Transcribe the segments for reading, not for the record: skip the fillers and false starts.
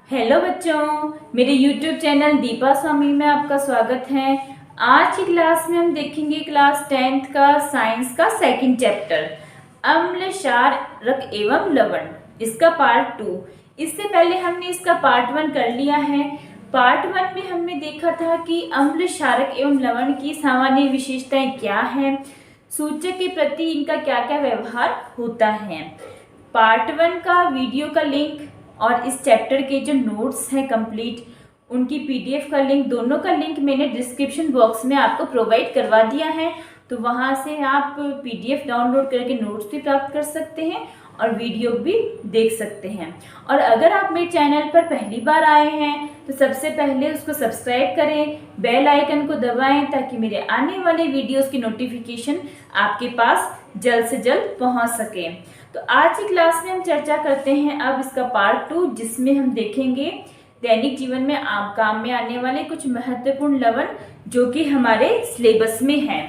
Hello बच्चों, मेरे YouTube channel Deepa स्वामी में आपका स्वागत है। आज की क्लास में हम देखेंगे क्लास 10th का साइंस का सेकंड चैप्टर अम्ल क्षारक एवं लवण, इसका पार्ट 2। इससे पहले हमने इसका पार्ट 1 कर लिया है। पार्ट 1 में हमने देखा था कि अम्ल क्षारक एवं लवण की सामान्य विशेषताएं क्या हैं, सूचक के प्रति इनका क्या क्या व्यवहार होता है। पार्ट 1 का वीडियो का लिंक और इस चैप्टर के जो नोट्स हैं कंप्लीट, उनकी पीडीएफ का लिंक, दोनों का लिंक मैंने डिस्क्रिप्शन बॉक्स में आपको प्रोवाइड करवा दिया है। तो वहाँ से आप पीडीएफ डाउनलोड करके नोट्स भी प्राप्त कर सकते हैं और वीडियो भी देख सकते हैं। और अगर आप मेरे चैनल पर पहली बार आए हैं तो सबसे पहले उसको सब्सक्राइब करें, बेल आइकन को दबाएं ताकि मेरे आने वाले वीडियोस की नोटिफिकेशन आपके पास जल्द से जल्द पहुंच सके। तो आज की क्लास में हम चर्चा करते हैं अब इसका पार्ट 2, जिसमें हम देखेंगे दैनिक जीवन में काम में आने वाले कुछ महत्वपूर्ण लवण जो कि हमारे सिलेबस में हैं।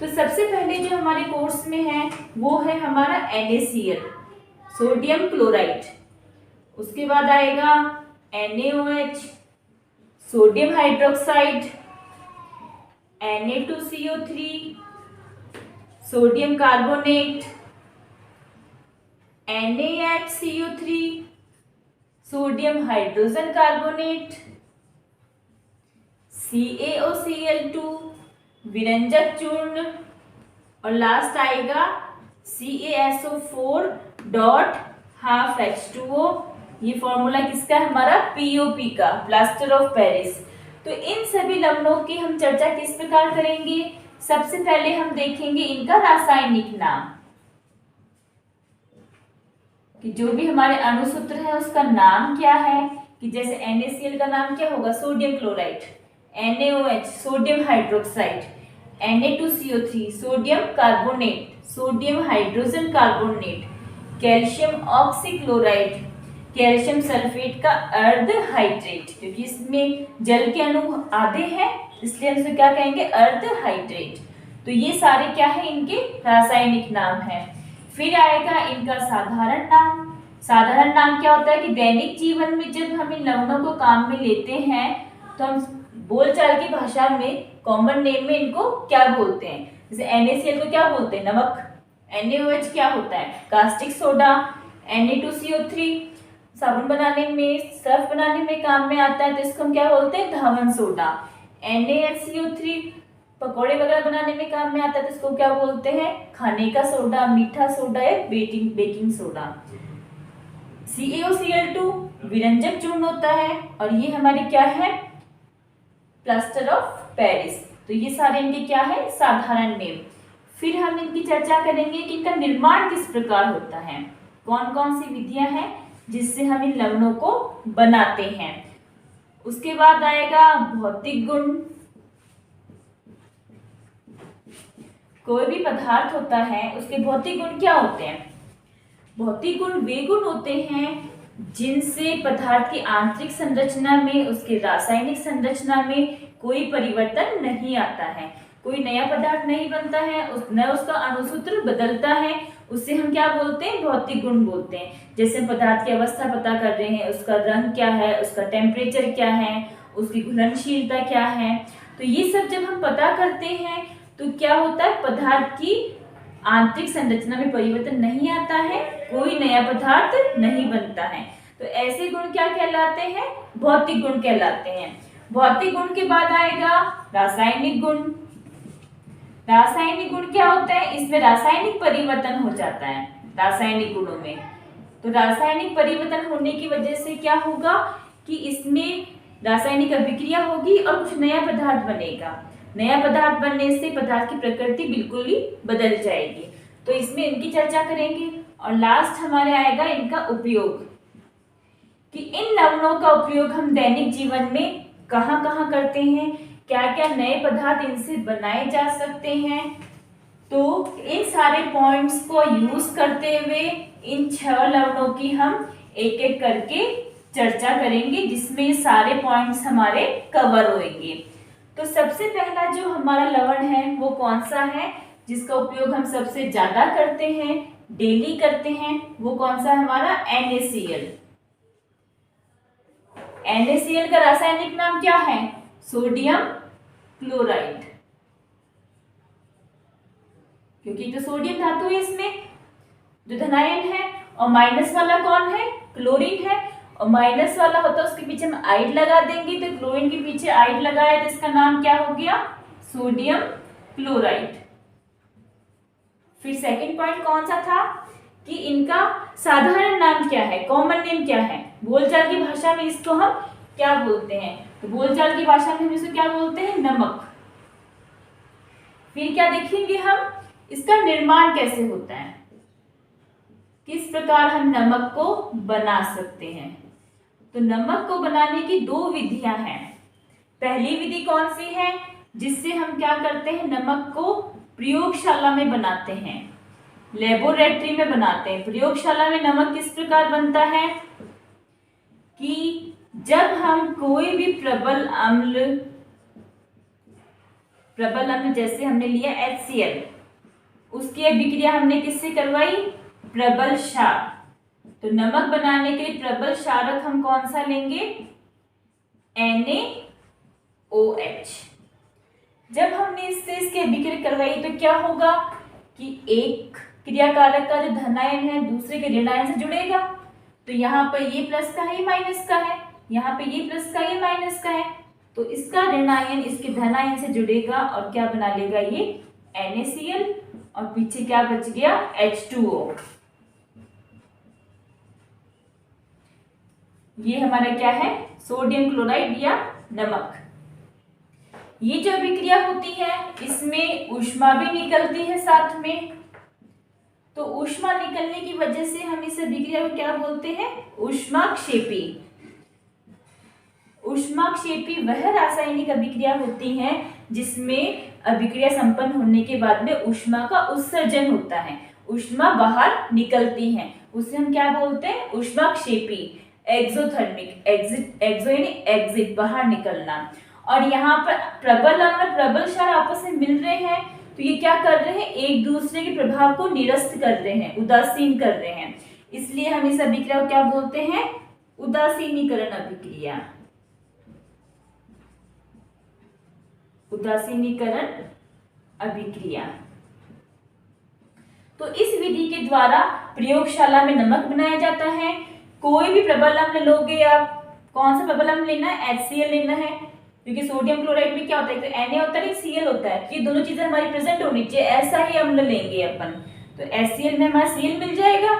तो सबसे पहले जो हमारे कोर्स में है वो है हमारा NaCl, सोडियम क्लोराइड। उसके बाद आएगा NaOH, sodium hydroxide, Na2CO3, sodium carbonate, NaHCO3, sodium hydrogen carbonate, CaOCl2, विरंजक चूर्ण, और लास्ट आएगा CaSO4 डॉट हाफ H2O। ये फॉर्मूला किसका है? हमारा POP का, प्लास्टर ऑफ पेरिस। तो इन सभी लवणों की हम चर्चा किस प्रकार करेंगे? सबसे पहले हम देखेंगे इनका रासायनिक नाम, कि जो भी हमारे अणुसूत्र है उसका नाम क्या है। कि जैसे NaCl का नाम क्या होगा? Sodium chloride, NaOH sodium hydroxide, Na2CO3 sodium carbonate, sodium hydrogen carbonate, calcium oxychloride, calcium sulphate का अर्ध हाइड्रेट, क्योंकि इसमें जल के अणु आधे हैं इसलिए हम इसे क्या कहेंगे? अर्ध हाइड्रेट। तो ये सारे क्या है? इनके रासायनिक नाम है। फिर आएगा इनका साधारण नाम। साधारण नाम क्या होता है? कि दैनिक जीवन में जब हम इन लवणों को काम में लेते हैं तो हम बोलचाल की भाषा में कॉमन नेम में इनको क्या बोलते हैं? जैसे NaCl को क्या बोलते हैं? नमक। NaOH क्या होता है? Caustic soda. Na2CO3 साबुन बनाने में, सर्फ बनाने में काम में आता है तो इसको हम क्या बोलते हैं? धावन सोडा। NaHCO3 पकौड़े वगैरह बनाने में काम में आता है तो इसको क्या बोलते हैं? खाने का सोडा, मीठा सोडा या बेकिंग सोडा। CaOCl2 विरंजक चूर्ण होता है और ये हमारे क्या है? Plaster of Paris. तो ये सारे इनके क्या है? साधारण नेम। फिर हम इनकी चर्चा करेंगे कि इनका निर्माण किस प्रकार होता है, कौन कौन सी विधियां हैं जिससे हम इन लवणों को बनाते हैं। उसके बाद आएगा भौतिक गुण। कोई भी पदार्थ होता है उसके भौतिक गुण क्या होते हैं? भौतिक गुण वे गुण होते हैं जिनसे पदार्थ की आंतरिक संरचना में, उसके रासायनिक संरचना में कोई परिवर्तन नहीं आता है, कोई नया पदार्थ नहीं बनता है, न उसका अणुसूत्र बदलता है। उससे हम क्या बोलते हैं? भौतिक गुण बोलते हैं। जैसे पदार्थ की अवस्था पता कर रहे हैं, उसका रंग क्या है, उसका टेम्परेचर क्या है, उसकी घुलनशीलता क्या है। तो ये सब जब हम पता करते हैं तो क्या होता है? पदार्थ की आंतरिक संरचना में परिवर्तन नहीं आता है, कोई नया पदार्थ नहीं बनता है। तो ऐसे गुण क्या कहलाते हैं? भौतिक गुण कहलाते हैं। भौतिक गुण के बाद आएगा रासायनिक गुण। रासायनिक गुण क्या होता है? इसमें रासायनिक परिवर्तन हो जाता है रासायनिक गुणों में। तो रासायनिक परिवर्तन होने की वजह से क्या होगा? कि इसमें रासायनिक अभिक्रिया होगी और कुछ नया पदार्थ बनेगा। नया पदार्थ बनने से पदार्थ की प्रकृति बिल्कुल ही बदल जाएगी। तो इसमें इनकी चर्चा करेंगे। और लास्ट हमारे आएगा इनका उपयोग, कि इन लवणों का उपयोग हम दैनिक जीवन में कहाँ कहाँ करते हैं, क्या क्या नए पदार्थ इनसे बनाए जा सकते हैं। तो इन सारे पॉइंट्स को यूज करते हुए इन 6 लवणों की हम एक एक करके चर्चा करेंगे, जिसमें सारे पॉइंट्स हमारे कवर होंगे। तो सबसे पहला जो हमारा लवण है वो कौन सा है जिसका उपयोग हम सबसे ज्यादा करते हैं, डेली करते हैं? वो कौन सा हमारा NaCl। NaCl का रासायनिक नाम क्या है? सोडियम क्लोराइड, क्योंकि तो सोडियम धातु है इसमें जो धनायन है, और माइनस वाला कौन है? क्लोरीन है, और माइनस वाला होता है उसके पीछे हम आइड लगा देंगे, तो क्लोरीन के पीछे आइड लगाया तो इसका नाम क्या हो गया? Sodium chloride. फिर सेकंड पॉइंट कौन सा था कि इनका साधारण नाम क्या है, कॉमन नेम क्या है? बोलचाल की भाषा में इसको हम क्या बोलते हैं? तो बोलचाल की भाषा में हम इसको क्या बोलते हैं? नमक। फिर क्या देखेंगे हम? इसका निर्माण कैसे होता है, किस प्रकार हम नमक को बना सकते हैं। तो नमक को बनाने की दो विधियां हैं। पहली विधि कौन सी है? जिससे हम क्या करते हैं? नमक को प्रयोगशाला में बनाते हैं, लेबोरेटरी में बनाते हैं। प्रयोगशाला में नमक किस प्रकार बनता है कि जब हम कोई भी प्रबल अम्ल जैसे हमने लिया HCl, उसकी अभिक्रिया हमने किससे करवाई? प्रबल क्षार। तो नमक बनाने के लिए प्रबल क्षारक हम कौन सा लेंगे? NaOH। जब हमने इससे इसकी अभिक्रिया करवाई तो क्या होगा कि एक क्रियाकारक का जो धनायन है दूसरे के ऋणायन से जुड़ेगा। तो यहाँ पर ये प्लस का है, ये माइनस का है, यहाँ पे ये प्लस का, ये माइनस का है, तो इसका ऋणायन इसके धनायन से जुड़ेगा और क्या बना लेगा? ये NaCl, और पीछे क्या बच गया? H2O। ये हमारा क्या है? सोडियम क्लोराइड या नमक। ये जो अभिक्रिया होती है इसमें ऊष्मा भी निकलती है साथ में। तो ऊष्मा निकलने की वजह से हम इस अभिक्रिया को क्या बोलते हैं? ऊष्माक्षेपी। ऊष्माक्षेपी वह रासायनिक अभिक्रिया होती है जिसमें अभिक्रिया संपन्न होने के बाद में ऊष्मा का उत्सर्जन होता है, ऊष्मा बाहर निकलती है, उसे हम क्या बोलते हैं? ऊष्माक्षेपी। एक्सोथर्मिक, एक्सो यानी एग्जिट, बाहर निकलना। और यहाँ पर प्रबल अम्ल प्रबल क्षार आपस में मिल रहे हैं, तो ये क्या कर रहे हैं? एक दूसरे के प्रभाव को निरस्त कर रहे हैं, उदासीन कर रहे हैं, इसलिए हम इस अभिक्रिया को क्या बोलते हैं? उदासीनीकरण अभिक्रिया। उदासीनीकरण अभिक्रिया। तो इस विधि के द्वारा प्रयोगशाला में नमक बनाया जाता है। कोई भी प्रबल अम्ल लोगे आप, कौन सा प्रबल अम्ल लेना है? HCl लेना है, क्योंकि सोडियम क्लोराइड में क्या होता है? तो Na होता है, Cl होता है, ये दोनों चीजें हमारी प्रेजेंट होनी चाहिए, ऐसा ही अम्ल लेंगे अपन। तो HCl में हमारा Cl मिल जाएगा,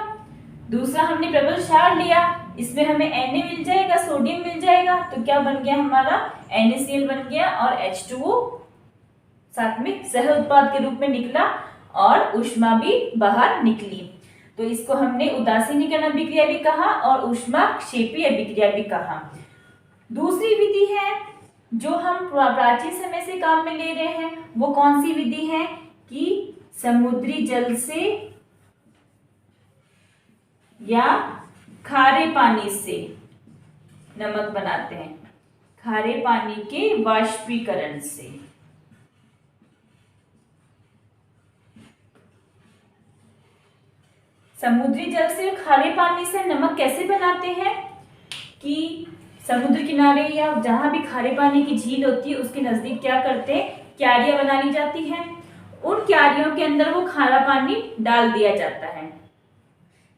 दूसरा हमने प्रबल क्षार लिया, इसमें हमें Na मिल जाएगा, सोडियम मिल जाएगा, तो क्या बन गया हमारा? NaCl बन गया, और H2O साथ में सह उत्पाद के रूप में निकला और ऊष्मा भी बाहर निकली। तो इसको हमने उदासीनीकरण अभिक्रिया भी कहा और ऊष्माक्षेपी अभिक्रिया भी कहा। दूसरी विधि है जो हम प्राचीन समय से काम में ले रहे हैं, वो कौन सी विधि है कि समुद्री जल से या खारे पानी से नमक बनाते हैं, खारे पानी के वाष्पीकरण से। समुद्री जल से खारे पानी से नमक कैसे बनाते हैं कि समुद्र किनारे या जहां भी खारे पानी की झील होती है उसके नजदीक क्या करते हैं? क्यारियां बना ली जाती हैं, उन क्यारियों के अंदर वो खारा पानी डाल दिया जाता है।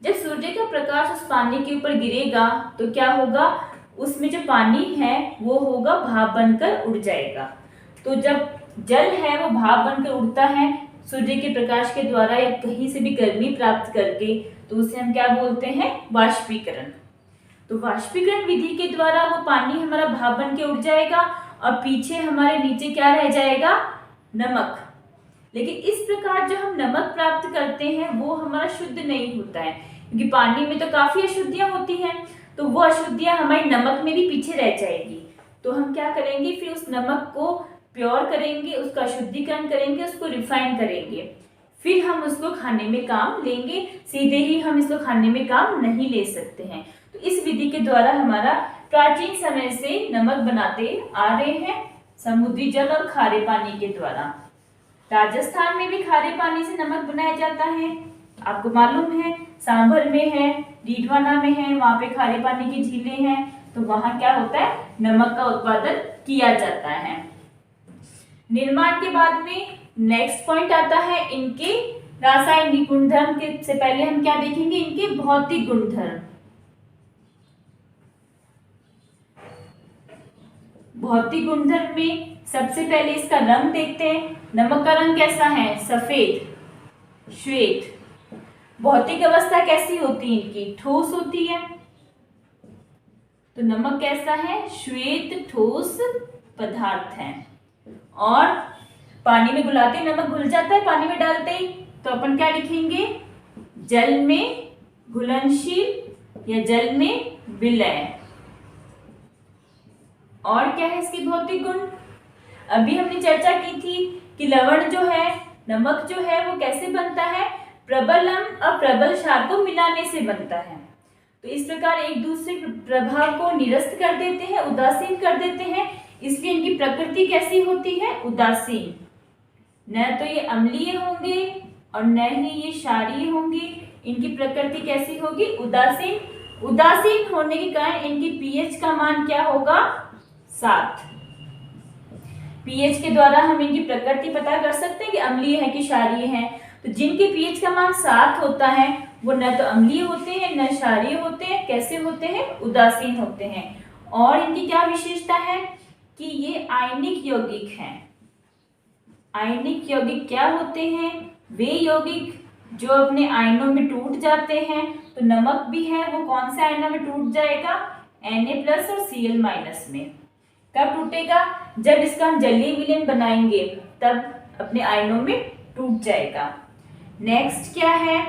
जब सूर्य का प्रकाश उस पानी के ऊपर गिरेगा तो क्या होगा? उसमें जो पानी है वो होगा भाप बनकर उड़ जाएगा। तो जब जल है वो भाप बनकर उड़ता है सूर्य के प्रकाश के द्वारा या कहीं से भी गर्मी प्राप्त करके, तो उसे हम क्या बोलते हैं? वाष्पीकरण। तो वाष्पीकरण विधि के द्वारा वो पानी हमारा भाप बन के उड़ जाएगा और पीछे हमारे नीचे क्या रह जाएगा? नमक। लेकिन इस प्रकार जो हम नमक प्राप्त करते हैं वो हमारा शुद्ध नहीं होता है, क्योंकि पानी में तो काफी अशुद्धियां होती हैं, तो वो अशुद्धियां हमारी नमक में भी पीछे रह जाएगी। तो हम क्या करेंगे? फिर उस नमक को प्योर करेंगे, उसका शुद्धिकरण करेंगे, उसको रिफाइन करेंगे, फिर हम उसको खाने में काम लेंगे। सीधे ही हम इसको खाने में काम नहीं ले सकते हैं। तो इस विधि के द्वारा हमारा प्राचीन समय से नमक बनाते आ रहे हैं, समुद्री जल और खारे पानी के द्वारा। राजस्थान में भी खारे पानी से नमक बनाया जाता है, आपको मालूम है। सांभर में है, डीडवाना में है, वहाँ पे खारे पानी की झीलें हैं, तो वहां क्या होता है, नमक का उत्पादन किया जाता है। निर्माण के बाद में नेक्स्ट पॉइंट आता है इनके रासायनिक गुणधर्म। के से पहले हम क्या देखेंगे, इनके भौतिक गुणधर्म। भौतिक गुणधर्म में सबसे पहले इसका रंग देखते हैं। नमक का रंग कैसा है, सफेद श्वेत। भौतिक अवस्था कैसी होती है इनकी, ठोस होती है। तो नमक कैसा है, श्वेत ठोस पदार्थ है। और पानी में घुलाते ही नमक घुल जाता है, पानी में डालते ही, तो अपन क्या लिखेंगे, जल में घुलनशील या जल में विलय। और क्या है इसके भौतिक गुण, अभी हमने चर्चा की थी कि लवण जो है, नमक जो है वो कैसे बनता है, प्रबल अम्ल और प्रबल क्षार को मिलाने से बनता है। तो इस प्रकार एक दूसरे प्रभाव को निरस्त कर देते हैं, उदासीन कर देते हैं, इसलिए इनकी प्रकृति कैसी होती है, उदासीन। न तो ये अम्लीय होंगे और न ही ये क्षारीय होंगे, इनकी प्रकृति कैसी होगी, उदासीन। उदासीन होने के कारण इनकी पीएच का मान क्या होगा, 7। पीएच के द्वारा हम इनकी प्रकृति पता कर सकते हैं कि अम्लीय है कि क्षारीय है। तो जिनके पीएच का मान 7 होता है वो न तो अम्लीय होते हैं न क्षारीय होते हैं, कैसे होते हैं, उदासीन होते हैं। और इनकी क्या विशेषता है कि ये आयनिक यौगिक हैं। आयनिक यौगिक क्या होते हैं, वे यौगिक जो अपने आयनों में टूट जाते हैं। तो नमक भी है, वो कौन से आयनों में टूट जाएगा, Na+ और Cl- में। कब टूटेगा, जब इसका हम जलीय विलयन बनाएंगे तब अपने आयनों में टूट जाएगा। नेक्स्ट क्या है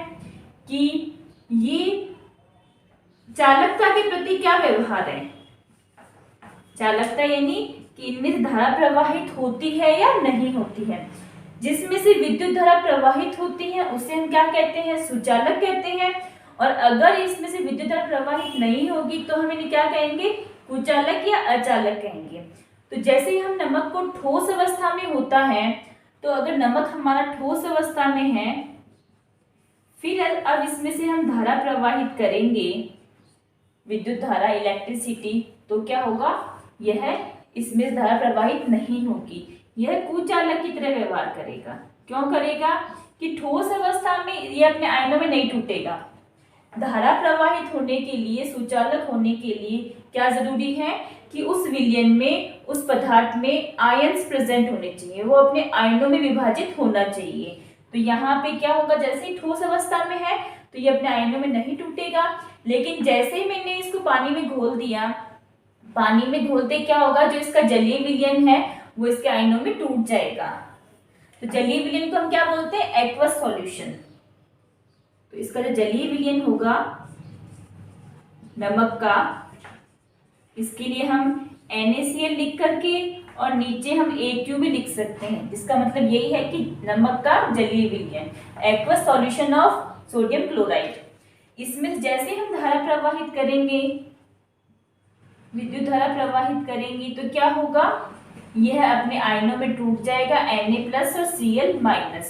कि ये चालकता के प्रति क्या व्यवहार है, चालकता यानी कि इनमें धारा प्रवाहित होती है या नहीं होती है। जिसमें से विद्युत धारा प्रवाहित होती है उसे हम क्या कहते हैं, सुचालक कहते हैं। और अगर इसमें से विद्युत धारा प्रवाहित नहीं होगी तो हम इन्हें क्या कहेंगे, कुचालक या अचालक कहेंगे। तो जैसे ही हम नमक को ठोस अवस्था में होता है, तो अगर नमक हमारा ठोस अवस्था में है, फिर अब इसमें से हम धारा प्रवाहित करेंगे, विद्युत धारा, इलेक्ट्रिसिटी, तो क्या होगा, यह इसमें धारा प्रवाहित नहीं होगी, यह कुचालक की तरह व्यवहार करेगा। क्यों करेगा कि ठोस अवस्था में ये अपने आयनों में नहीं टूटेगा। धारा प्रवाहित होने के लिए, सुचालक होने के लिए क्या जरूरी है कि उस विलयन में, उस पदार्थ में आयंस प्रेजेंट होने चाहिए, वो अपने आयनों में विभाजित होना चाहिए। तो यहाँ पे क्या होगा, जैसे ही ठोस अवस्था में है तो ये अपने आयनों में नहीं टूटेगा। लेकिन जैसे ही मैंने इसको पानी में घोल दिया, पानी में घोलते क्या होगा, जो इसका जलीय विलयन है वो इसके आयनों में टूट जाएगा। तो जलीय विलयन को हम क्या बोलते हैं, एक्वस सॉल्यूशन। तो इसका जो जलीय विलयन होगा नमक का, इसके लिए हम NaCl लिख करके और नीचे हम AQ भी लिख सकते हैं, जिसका मतलब यही है कि नमक का जलीय विलयन, aqueous solution of sodium chloride. इसमें जैसे हम धारा प्रवाहित करेंगे, विद्युत धारा प्रवाहित करेंगे, तो क्या होगा, यह अपने आयनों में टूट जाएगा, Na+ और Cl-।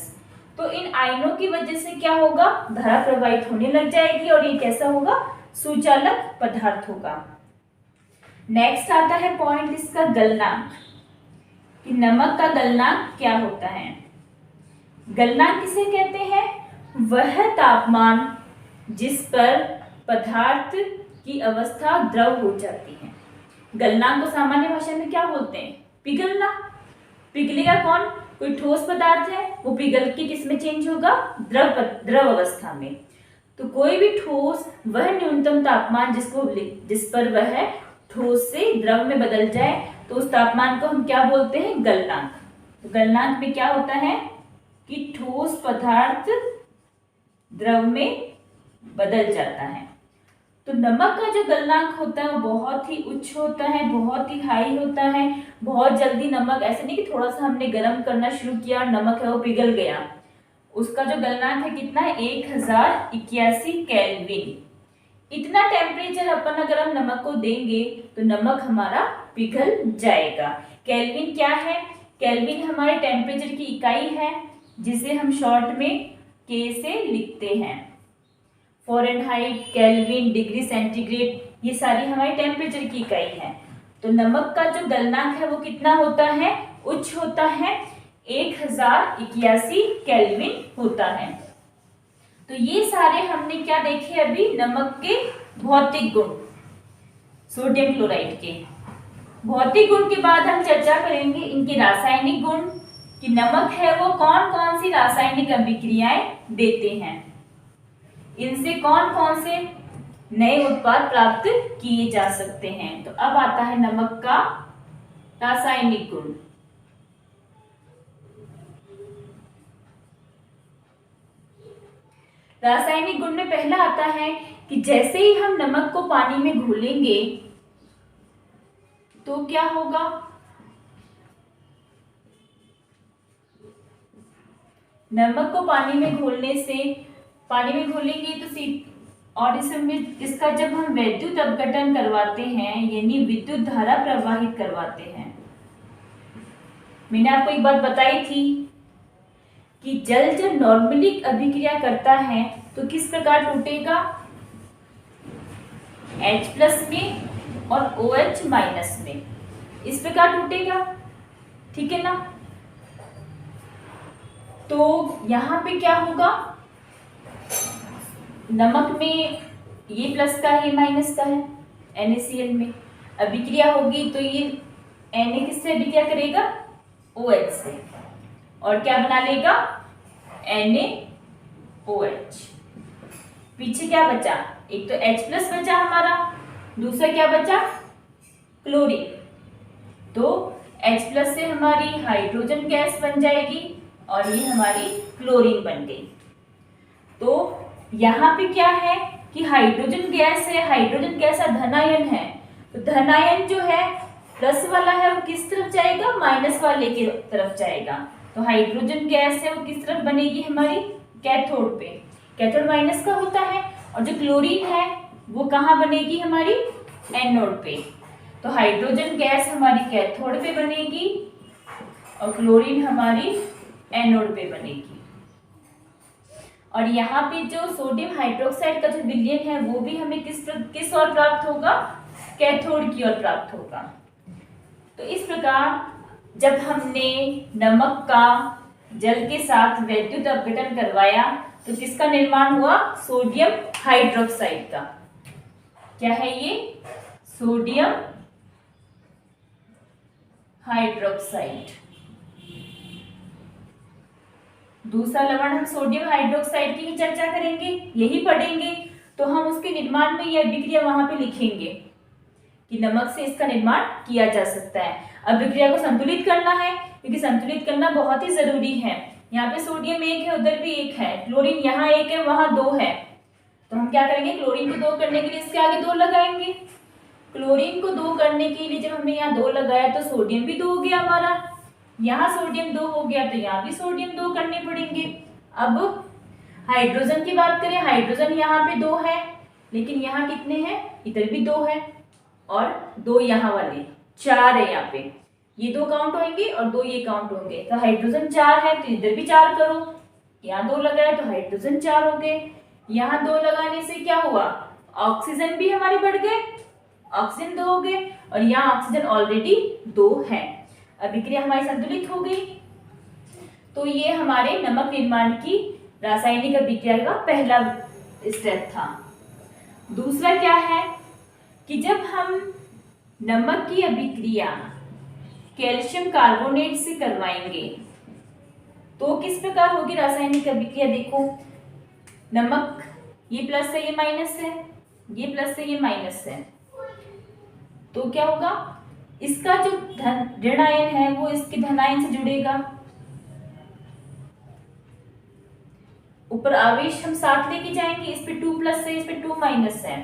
तो इन आयनों की वजह से क्या होगा, धारा प्रवाहित होने लग जाएगी और ये कैसा होगा, सुचालक पदार्थ होगा। नेक्स्ट आता है पॉइंट इसका गलनांक, कि नमक का गलनांक क्या होता है। गलनांक किसे कहते हैं, वह तापमान जिस पर पदार्थ की अवस्था द्रव हो जाती है। गलनांक को सामान्य भाषा में क्या बोलते हैं, पिघलना। पिघलेगा कौन, कोई ठोस पदार्थ है, वो पिघल के किस में चेंज होगा, द्रव अवस्था में। तो कोई भी ठोस, वह न्यूनतम तापमान जिस पर वह ठोस से द्रव में बदल जाए, तो उस तापमान को हम क्या बोलते हैं, गलनांक। तो गलनांक में क्या होता है कि ठोस पदार्थ द्रव में बदल जाता है। तो नमक का जो गलनांक होता है वो बहुत ही उच्च होता है, बहुत ही हाई होता है। बहुत जल्दी नमक, ऐसे नहीं कि थोड़ा सा हमने गर्म करना शुरू किया और नमक है वो पिघल गया। उसका जो गलनांक है कितना है, 1081 केल्विन। इतना टेम्परेचर अपन अगर हम नमक को देंगे तो नमक हमारा पिघल जाएगा। केल्विन क्या है, केल्विन हमारे टेम्परेचर की इकाई है, जिसे हम शॉर्ट में K से लिखते हैं। फ़ारेनहाइट, केल्विन, डिग्री सेंटीग्रेड, ये सारी हमारी टेम्परेचर की इकाई है। तो नमक का जो गलनांक है वो कितना होता है, उच्च होता है, 1081 केल्विन होता है। तो ये सारे हमने क्या देखे अभी, नमक के भौतिक गुण, सोडियम क्लोराइड के भौतिक गुण के बाद हम चर्चा करेंगे इनके रासायनिक गुण, कि नमक है वो कौन कौन सी रासायनिक अभिक्रियाएं देते हैं, इनसे कौन कौन से नए उत्पाद प्राप्त किए जा सकते हैं। तो अब आता है नमक का रासायनिक गुण। रासायनिक गुण में पहला आता है कि जैसे ही हम नमक को पानी में घोलेंगे तो क्या होगा, नमक को पानी में घोलने से, पानी में घोलेंगे तो और इसमें इसका जब हम वैद्युत अपघटन करवाते हैं यानी विद्युत धारा प्रवाहित करवाते हैं, मैंने आपको एक बात बताई थी कि जल जब नॉर्मली अभिक्रिया करता है तो किस प्रकार टूटेगा, H+ में और OH- में, इस प्रकार टूटेगा, ठीक है ना। तो यहां पे क्या होगा, नमक में ये प्लस का है, ये माइनस का है, NaCl में अभिक्रिया होगी तो ये Na किससे अभिक्रिया करेगा, OH से, और क्या बना लेगा, NaOH। पीछे क्या बचा, एक तो H+ बचा हमारा, दूसरा क्या बचा, क्लोरीन। तो H+ से हमारी हाइड्रोजन गैस बन जाएगी और ये हमारी क्लोरीन बन गई। तो यहाँ पे क्या है कि हाइड्रोजन गैस है, हाइड्रोजन गैस का धनायन है, तो धनायन जो है प्लस वाला है वो किस तरफ जाएगा, माइनस वाले की तरफ जाएगा। तो हाइड्रोजन गैस है वो किस तरफ बनेगी, हमारी कैथोड पे, कैथोड माइनस का होता है, और जो क्लोरीन है वो कहाँ बनेगी, हमारी एनोड पे। तो हाइड्रोजन गैस हमारी कैथोड पे बनेगी और क्लोरीन हमारी एनोड पे बनेगी। और यहाँ पे जो सोडियम हाइड्रोक्साइड का जो विलयन है वो भी हमें किस ओर प्राप्त होगा, कैथोड की ओर प्राप्त होगा। तो इस प्रकार जब हमने नमक का जल के साथ वैद्युत अपघटन करवाया तो किसका निर्माण हुआ, सोडियम हाइड्रोक्साइड का। क्या है ये, सोडियम हाइड्रोक्साइड। दूसरा लवण हम सोडियम हाइड्रोक्साइड की ही चर्चा करेंगे, यही पढ़ेंगे, तो हम उसके निर्माण में यह अभिक्रिया वहां पे लिखेंगे कि नमक से इसका निर्माण किया जा सकता है। अभिक्रिया को संतुलित करना है क्योंकि संतुलित करना बहुत ही जरूरी है। यहाँ पे सोडियम 1 है, उधर भी 1 है, क्लोरीन यहाँ 1 है, वहां 2 है, तो हम क्या करेंगे, क्लोरीन को 2 करने के लिए इसके आगे 2 लगाएंगे। क्लोरीन को 2 करने के लिए जब हमने यहाँ 2 लगाया तो सोडियम भी 2 हो गया हमारा, यहाँ सोडियम 2 हो गया तो यहाँ भी सोडियम 2 करने पड़ेंगे। अब हाइड्रोजन की बात करें, हाइड्रोजन यहाँ पे 2 है, लेकिन यहाँ कितने हैं, इधर भी 2 है और 2 यहाँ वाले 4 है, यहाँ पे ये 2 काउंट होंगे और 2 ये काउंट होंगे, तो हाइड्रोजन 4 है तो इधर भी 4 करो, यहाँ 2 लगाया तो हाइड्रोजन 4 हो गए, यहाँ 2 लगाने से क्या हुआ, ऑक्सीजन भी हमारे बढ़ गए, ऑक्सीजन 2 हो गए और यहाँ ऑक्सीजन ऑलरेडी 2 है, अभिक्रिया हमारी संतुलित हो गई। तो ये हमारे नमक निर्माण की रासायनिक अभिक्रिया का पहला स्टेप था। दूसरा क्या है कि जब हम नमक की अभिक्रिया कैल्शियम कार्बोनेट से करवाएंगे तो किस प्रकार होगी रासायनिक अभिक्रिया, देखो नमक ये प्लस है, ये माइनस है, ये प्लस है, ये माइनस है, तो क्या होगा, इसका जो ऋण आयन है वो इसके धनायन से जुड़ेगा, ऊपर आवेश हम साथ लेके जाएंगे, इस पे 2 प्लस है, इस पे 2 माइनस है,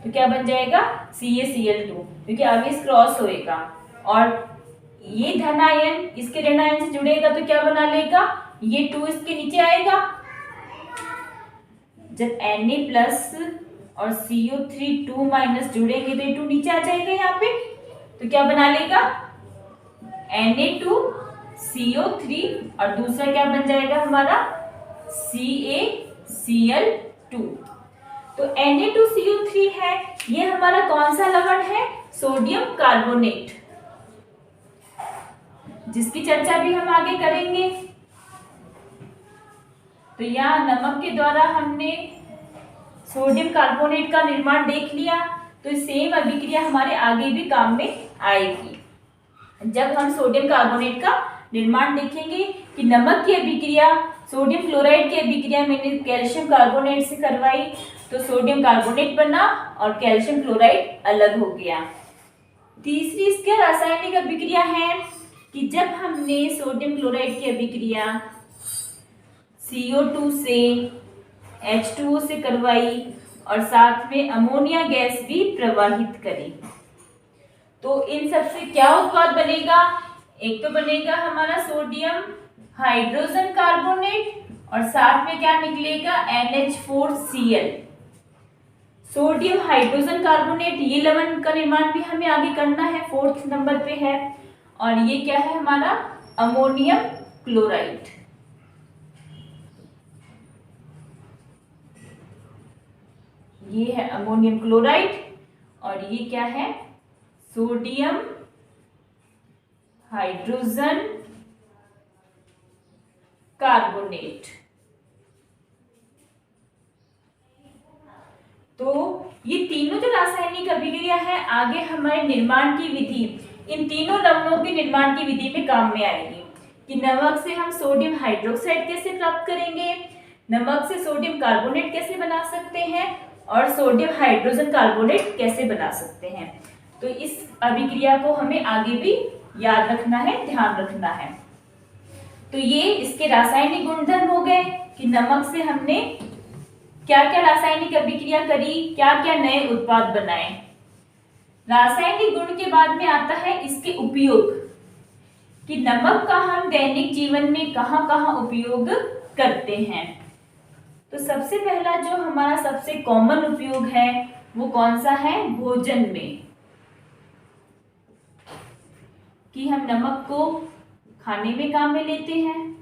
तो क्या बन जाएगा, CaCl2, क्योंकि आवेश क्रॉस होएगा और ये धनायन इसके ऋण आयन से जुड़ेगा तो क्या बना लेगा, ये 2 इसके नीचे आएगा, जब Na+ और CO3 2 माइनस जुड़ेंगे तो ये 2 नीचे आ जाएगा यहाँ पे, तो क्या बना लेगा, Na2CO3 और दूसरा क्या बन जाएगा हमारा CaCl2। तो Na2CO3 है, ये हमारा कौन सा लवण है? सोडियम कार्बोनेट, जिसकी चर्चा भी हम आगे करेंगे। तो यहाँ नमक के द्वारा हमने सोडियम कार्बोनेट का निर्माण देख लिया, तो सेम अभिक्रिया हमारे आगे भी काम में आएगी। जब हम सोडियम कार्बोनेट का निर्माण देखेंगे कि नमक की अभिक्रिया सोडियम क्लोराइड की अभिक्रिया मैंने कैल्शियम कार्बोनेट से करवाई, तो सोडियम कार्बोनेट बना और कैल्शियम क्लोराइड अलग हो गया। तीसरी इसके रासायनिक अभिक्रिया है कि जब हमने सोडियम क्लोराइड की अभिक्रिया CO2 से H2O से करवाई और साथ में अमोनिया गैस भी प्रवाहित करी, तो इन सब से क्या उत्पाद बनेगा? एक तो बनेगा हमारा सोडियम हाइड्रोजन कार्बोनेट और साथ में क्या निकलेगा? NH4Cl। सोडियम हाइड्रोजन कार्बोनेट, ये लवण का निर्माण भी हमें आगे करना है, 4th नंबर पे है। और ये क्या है हमारा? Ammonium chloride. ये है अमोनियम क्लोराइड और ये क्या है? Sodium hydrogen carbonate. तो ये तीनों जो रासायनिक अभिक्रिया है आगे हमारे निर्माण की विधि, इन तीनों लवणों के निर्माण की विधि में काम में आएगी कि नमक से हम सोडियम हाइड्रोक्साइड कैसे प्राप्त करेंगे, नमक से सोडियम कार्बोनेट कैसे बना सकते हैं और सोडियम हाइड्रोजन कार्बोनेट कैसे बना सकते हैं। तो इस अभिक्रिया को हमें आगे भी याद रखना है, ध्यान रखना है। तो ये इसके रासायनिक गुणधर्म हो गए कि नमक से हमने क्या क्या रासायनिक अभिक्रिया करी, क्या क्या नए उत्पाद बनाए। रासायनिक गुण के बाद में आता है इसके उपयोग कि नमक का हम दैनिक जीवन में कहाँ कहाँ उपयोग करते हैं। तो सबसे पहला जो हमारा सबसे कॉमन उपयोग है वो कौन सा है? भोजन में, कि हम नमक को खाने में काम में लेते हैं।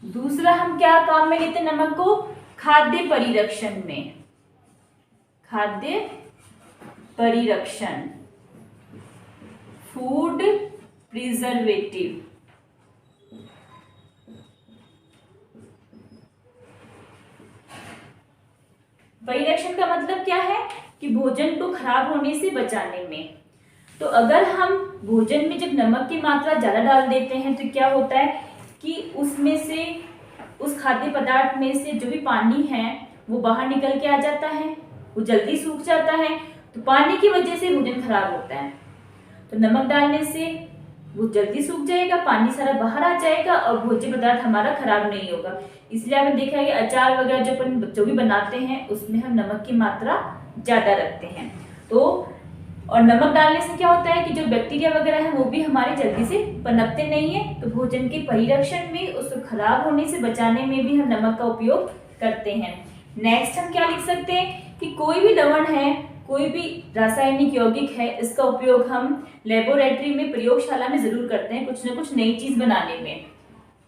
दूसरा हम क्या काम में लेते हैं नमक को? खाद्य परिरक्षण में, खाद्य परिरक्षण, फूड प्रिजर्वेटिव। परिरक्षण का मतलब क्या है कि भोजन को खराब होने से बचाने में। तो अगर हम भोजन में जब नमक की मात्रा ज्यादा डाल देते हैं तो क्या होता है कि उसमें से, उस खाद्य पदार्थ में से जो भी पानी है वो बाहर निकल के आ जाता है, वो जल्दी सूख जाता है, तो पानी की वजह से भोजन खराब होता है। तो नमक डालने से वो जल्दी सूख जाएगा, पानी सारा बाहर आ जाएगा और भोज्य पदार्थ हमारा खराब नहीं होगा। इसलिए आपने देखा है कि अचार वगैरह जो भी बनाते हैं उसमें हम नमक की मात्रा ज्यादा रखते हैं। तो और नमक डालने से क्या होता है कि जो बैक्टीरिया वगैरह है वो भी हमारे जल्दी से पनपते नहीं है। तो भोजन के परिरक्षण में, उसको खराब होने से बचाने में भी हम नमक का उपयोग करते हैं। नेक्स्ट हम क्या लिख सकते हैं कि कोई भी लवण है, कोई भी रासायनिक यौगिक है, इसका उपयोग हम लेबोरेटरी में, प्रयोगशाला में जरूर करते हैं कुछ ना कुछ नई चीज बनाने में।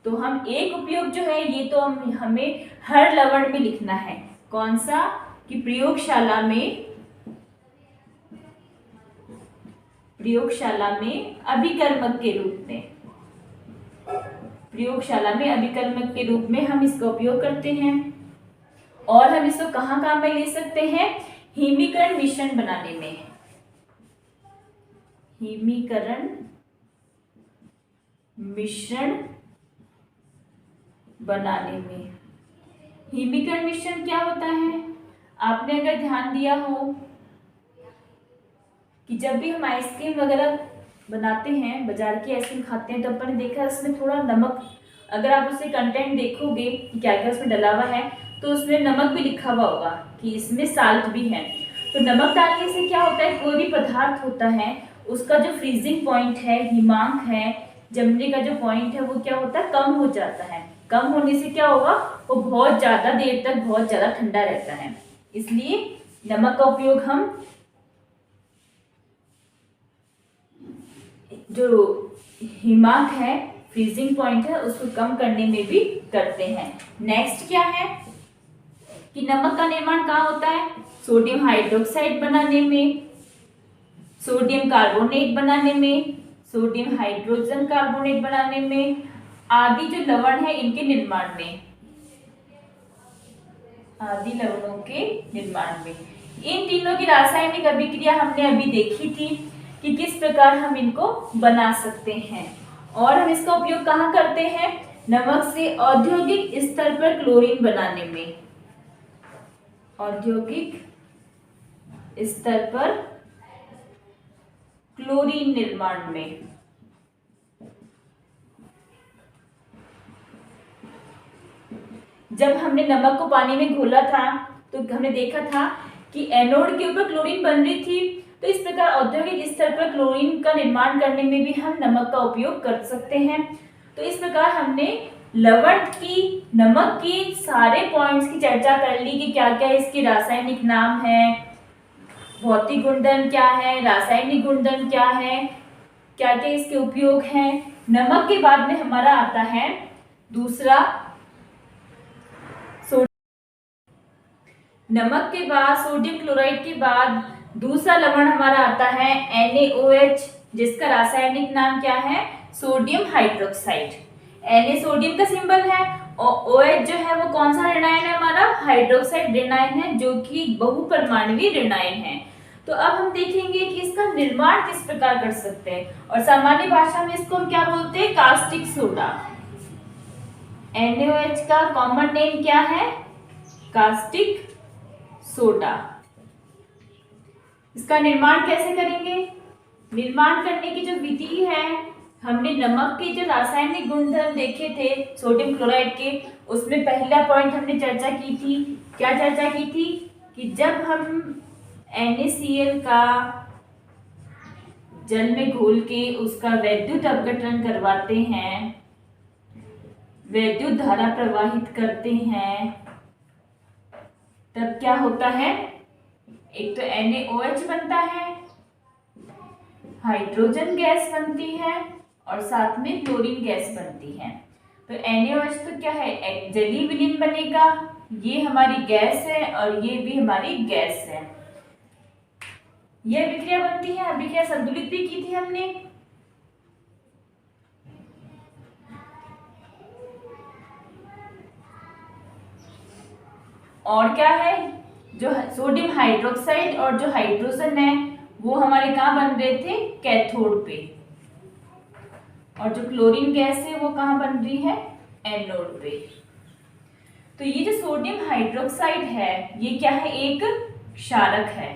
तो हम एक उपयोग जो है ये तो हमें हर लवण में लिखना है, कौन सा? कि प्रयोगशाला में अभिकर्मक के रूप में, प्रयोगशाला में अभिकर्मक के रूप में हम इसका उपयोग करते हैं। और हम इसको कहाँ काम में ले सकते हैं? हिमीकरण मिश्रण बनाने में, हिमीकरण मिश्रण बनाने में। हिमीकरण मिश्रण क्या होता है? आपने अगर ध्यान दिया हो कि जब भी हम आइसक्रीम वगैरह बनाते हैं, बाजार की आइसक्रीम खाते हैं, तो अपन ने देखा उसमें थोड़ा नमक, अगर आप उससे कंटेंट देखोगे कि क्या क्या उसमें डला हुआ है तो उसमें नमक भी लिखा हुआ होगा कि इसमें साल्ट भी है। तो नमक डालने से क्या होता है, कोई भी पदार्थ होता है उसका जो फ्रीजिंग पॉइंट है, हिमांक है, जमने का जो पॉइंट है, वो क्या होता है? कम हो जाता है। कम होने से क्या होगा? वो बहुत ज्यादा देर तक बहुत ज्यादा ठंडा रहता है। इसलिए नमक का उपयोग हम जो हिमांक है, फ्रीजिंग पॉइंट है उसको कम करने में भी करते हैं। नेक्स्ट क्या है कि नमक का निर्माण कहाँ होता है? सोडियम हाइड्रोक्साइड बनाने में, सोडियम कार्बोनेट बनाने में, सोडियम हाइड्रोजन कार्बोनेट बनाने में, आदि जो लवण है इनके निर्माण में, आदि लवणों के निर्माण में। इन तीनों की रासायनिक अभिक्रिया हमने अभी देखी थी कि किस प्रकार हम इनको बना सकते हैं। और हम इसका उपयोग कहाँ करते हैं? नमक से औद्योगिक स्तर पर क्लोरीन बनाने में, औद्योगिक स्तर पर क्लोरीन निर्माण में। जब हमने नमक को पानी में घोला था तो हमने देखा था कि एनोड के ऊपर क्लोरीन बन रही थी। तो इस प्रकार औद्योगिक स्तर पर क्लोरीन का निर्माण करने में भी हम नमक का उपयोग कर सकते हैं। तो इस प्रकार हमने लवण की, नमक की सारे पॉइंट्स की चर्चा कर ली कि क्या क्या इसके रासायनिक नाम है, भौतिक गुणधर्म क्या है, रासायनिक गुणधर्म क्या है, क्या क्या इसके उपयोग हैं। नमक के बाद में हमारा आता है दूसरा, नमक के बाद, सोडियम क्लोराइड के बाद दूसरा लवण हमारा आता है NaOH, जिसका रासायनिक नाम क्या है? Sodium hydroxide. Na सोडियम का सिंबल है और OH जो है वो कौन सा ऋणायन है? हमारा हाइड्रोक्साइड ऋणायन है, जो कि बहुपरमाणुवीय ऋणायन है। तो अब हम देखेंगे कि इसका निर्माण किस प्रकार कर सकते हैं, और सामान्य भाषा में इसको हम क्या बोलते हैं? Caustic soda. NaOH का कॉमन नेम क्या है? Caustic soda. इसका निर्माण कैसे करेंगे? निर्माण करने की जो विधि है, हमने नमक के जो रासायनिक गुणधर्म देखे थे सोडियम क्लोराइड के, उसमें पहला पॉइंट हमने चर्चा की थी। क्या चर्चा की थी? कि जब हम NaCl का जल में घोल के उसका वैद्युत अपघटन करवाते हैं, वैद्युत धारा प्रवाहित करते हैं, तब क्या होता है? एक तो NaOH बनता है, हाइड्रोजन गैस बनती है और साथ में क्लोरीन गैस बनती है। तो NaOH तो क्या है? एक जलीय विलीन बनेगा, ये हमारी गैस है और ये भी हमारी गैस है। यह अभिक्रिया बनती है, अभिक्रिया संतुलित भी की थी हमने। और क्या है? जो सोडियम हाइड्रोक्साइड और जो हाइड्रोजन है वो हमारे कहाँ बन रहे थे? कैथोड पे। और जो क्लोरीन गैस है वो कहाँ बन रही है? एनोड पे। तो ये जो सोडियम हाइड्रोक्साइड है ये क्या है? एक क्षारक है,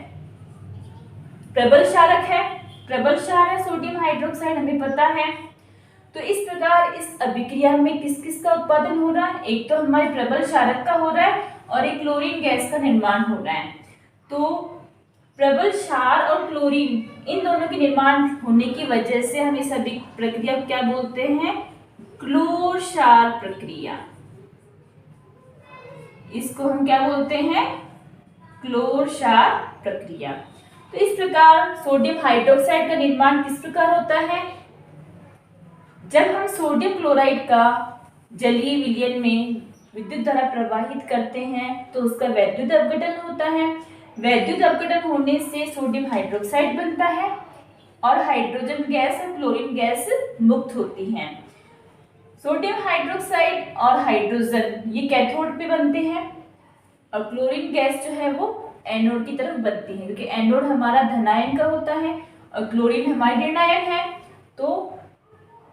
प्रबल क्षारक है, प्रबल क्षार है सोडियम हाइड्रोक्साइड, हमें पता है। तो इस प्रकार इस अभिक्रिया में किस किस का उत्पादन हो रहा है? एक तो हमारे प्रबल क्षारक का हो रहा है और एक क्लोरीन गैस का निर्माण हो रहा है। तो प्रबल क्षार और क्लोरीन इन दोनों के निर्माण होने की वजह से हम इस प्रक्रिया को क्या बोलते हैं? क्लोर क्षार प्रक्रिया। इसको हम क्या बोलते हैं? क्लोर क्षार प्रक्रिया। तो इस प्रकार सोडियम हाइड्रोक्साइड का निर्माण किस प्रकार होता है? जब हम सोडियम क्लोराइड का जलीय विलयन में विद्युत धारा प्रवाहित करते हैं तो उसका वैद्युत अपघटन होता है। वैद्युत अपघटन होने से सोडियम हाइड्रोक्साइड बनता है और हाइड्रोजन गैस और क्लोरीन गैस मुक्त होती हैं। सोडियम हाइड्रोक्साइड और हाइड्रोजन ये कैथोड पे बनते हैं और क्लोरीन गैस जो है वो एनोड की तरफ बनती है, क्योंकि एनोड हमारा धनायन का होता है और क्लोरीन हमारी ऋणायन है, तो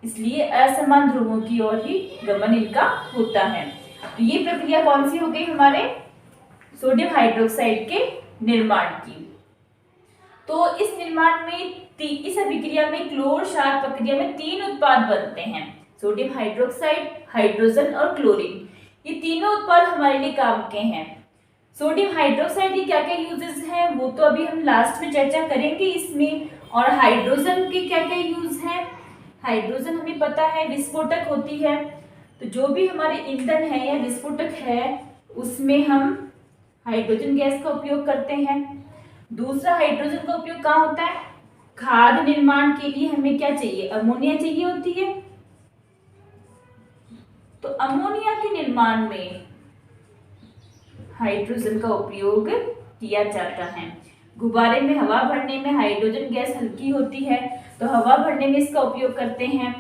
इसलिए असमान ध्रुवों की ओर ही गमन इनका होता है। तो ये प्रक्रिया कौन सी हो गई? हमारे सोडियम हाइड्रोक्साइड के निर्माण की। तो इस निर्माण में इस अभिक्रिया में क्लोर क्षार प्रक्रिया में 3 उत्पाद बनते हैं, सोडियम हाइड्रोक्साइड, हाइड्रोजन और क्लोरीन। ये तीनों उत्पाद हमारे लिए काम के हैं। सोडियम हाइड्रोक्साइड के क्या क्या यूजेस हैं वो तो अभी हम लास्ट में चर्चा करेंगे इसमें। और हाइड्रोजन के क्या क्या यूज हैं? हाइड्रोजन हमें पता है विस्फोटक होती है, तो जो भी हमारे ईंधन है या विस्फोटक है उसमें हम हाइड्रोजन गैस का उपयोग करते हैं। दूसरा, हाइड्रोजन का उपयोग कहाँ होता है? खाद्य निर्माण के लिए हमें क्या चाहिए? अमोनिया चाहिए होती है। तो अमोनिया के निर्माण में हाइड्रोजन का उपयोग किया जाता है। गुब्बारे में हवा भरने में हाइड्रोजन गैस हल्की होती है, तो हवा भरने में इसका उपयोग करते हैं।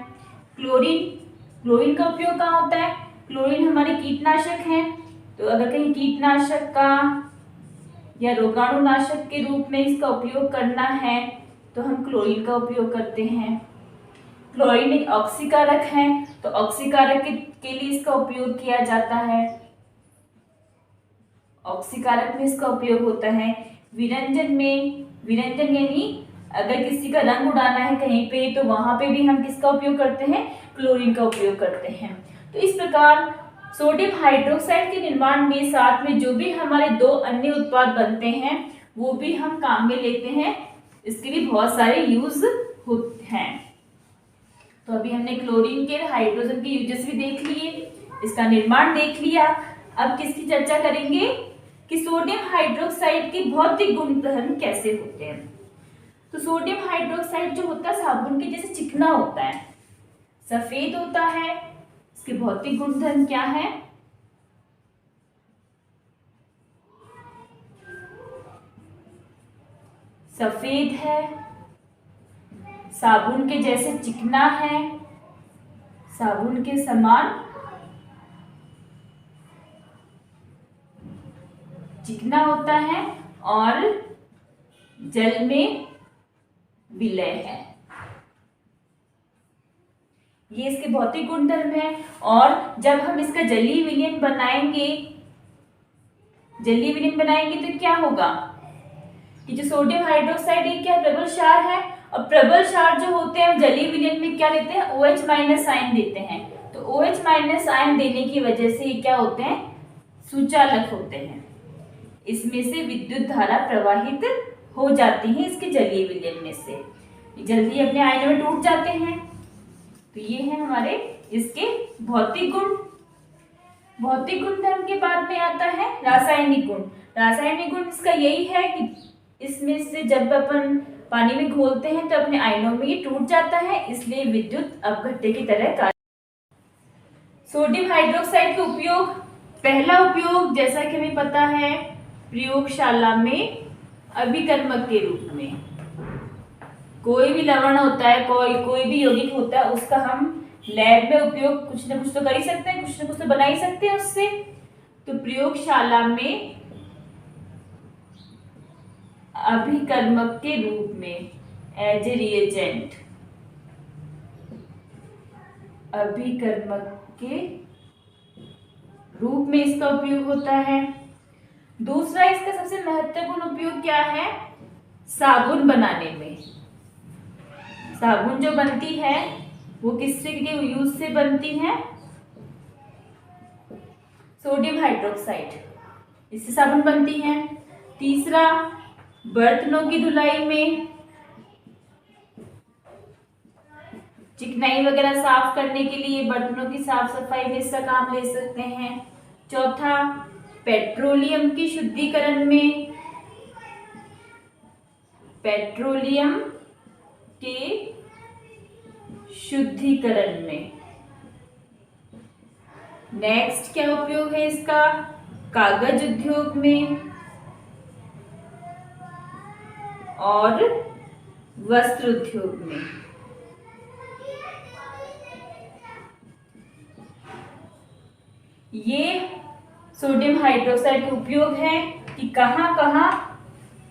क्लोरीन का उपयोग कहाँ होता है? क्लोरीन हमारे कीटनाशक है, तो अगर कहीं कीटनाशक का या रोगाणुनाशक के रूप में इसका उपयोग करना है तो हम क्लोरीन का उपयोग करते हैं। क्लोरीन एक ऑक्सीकारक है, तो ऑक्सीकारक के लिए इसका उपयोग किया जाता है। ऑक्सीकारक में इसका उपयोग होता है। विरंजन यानी अगर किसी का रंग उड़ाना है कहीं पे तो वहां पे भी हम किसका उपयोग करते हैं? क्लोरीन का उपयोग करते हैं। तो इस प्रकार सोडियम हाइड्रोक्साइड के निर्माण में साथ में जो भी हमारे दो अन्य उत्पाद बनते हैं वो भी हम काम में लेते हैं। इसके भी बहुत सारे यूज होते हैं। तो अभी हमने क्लोरीन के हाइड्रोजन के यूजेस भी देख लिए, इसका निर्माण देख लिया। अब किसकी चर्चा करेंगे कि सोडियम हाइड्रोक्साइड के भौतिक गुणधर्म कैसे होते हैं। तो सोडियम हाइड्रोक्साइड जो होता है साबुन के जैसे चिकना होता है, सफेद होता है। इसके भौतिक गुणधर्म क्या है? सफेद है, साबुन के जैसे चिकना है, साबुन के समान चिकना होता है और जल में विलय है। ये इसके भौतिक गुणधर्म है। और जब हम इसका जलीय विलयन बनाएंगे तो क्या होगा कि जो सोडियम हाइड्रोक्साइड है क्या प्रबल क्षार है, और प्रबल क्षार जो होते हैं जलीय विलयन में क्या देते हैं? OH- आयन देते हैं। तो OH- आयन देने की वजह से ये क्या होते हैं? सुचालक होते हैं। इसमें से विद्युत धारा प्रवाहित हो जाती है इसके जलीय विलयन में से, जल्दी अपने आयनों में टूट जाते हैं। तो ये है हमारे इसके भौतिक गुण। भौतिक गुणधर्म के बाद में आता है रासायनिक गुण। रासायनिक गुण इसका यही है कि इसमें से जब अपन पानी में घोलते हैं तो अपने आयनों में ये टूट जाता है, इसलिए विद्युत अपघट्य की तरह कार्य। सोडियम हाइड्रोक्साइड का उपयोग, पहला उपयोग जैसा कि हमें पता है प्रयोगशाला में अभिकर्मक के रूप में। कोई भी लवण होता है, कोई भी यौगिक होता है, उसका हम लैब में उपयोग कुछ न कुछ तो कर ही सकते हैं, कुछ न कुछ तो बना ही सकते हैं उससे। तो प्रयोगशाला में अभिकर्मक के रूप में, एज ए रिएजेंट, अभिकर्मक के रूप में इसका उपयोग होता है। दूसरा इसका सबसे महत्वपूर्ण उपयोग क्या है? साबुन बनाने में। साबुन जो बनती है वो किससे के यूज से बनती है? सोडियम हाइड्रोक्साइड, इससे साबुन बनती है। तीसरा बर्तनों की धुलाई में, चिकनाई वगैरह साफ करने के लिए बर्तनों की साफ सफाई में इसका काम ले सकते हैं। चौथा पेट्रोलियम की शुद्धिकरण में, पेट्रोलियम के शुद्धिकरण में। नेक्स्ट क्या उपयोग है इसका? कागज उद्योग में और वस्त्र उद्योग में। ये सोडियम हाइड्रोक्साइड के उपयोग है कि कहाँ कहाँ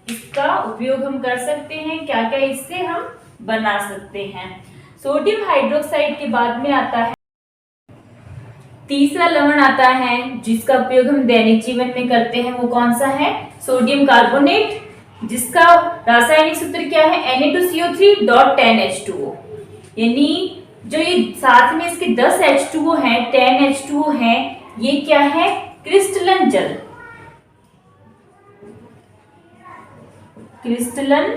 इसका उपयोग हम कर सकते हैं, क्या क्या इससे हम बना सकते हैं। सोडियम हाइड्रोक्साइड के बाद में आता है तीसरा लवण आता है जिसका उपयोग हम दैनिक जीवन में करते हैं। वो कौन सा है? सोडियम कार्बोनेट, जिसका रासायनिक सूत्र क्या है? Na2CO3.10H2O। यानी जो ये साथ में इसके 10 H2O हैं, 10 H2O हैं, ये क्या है? क्रिस्टलन जल। क्रिस्टलन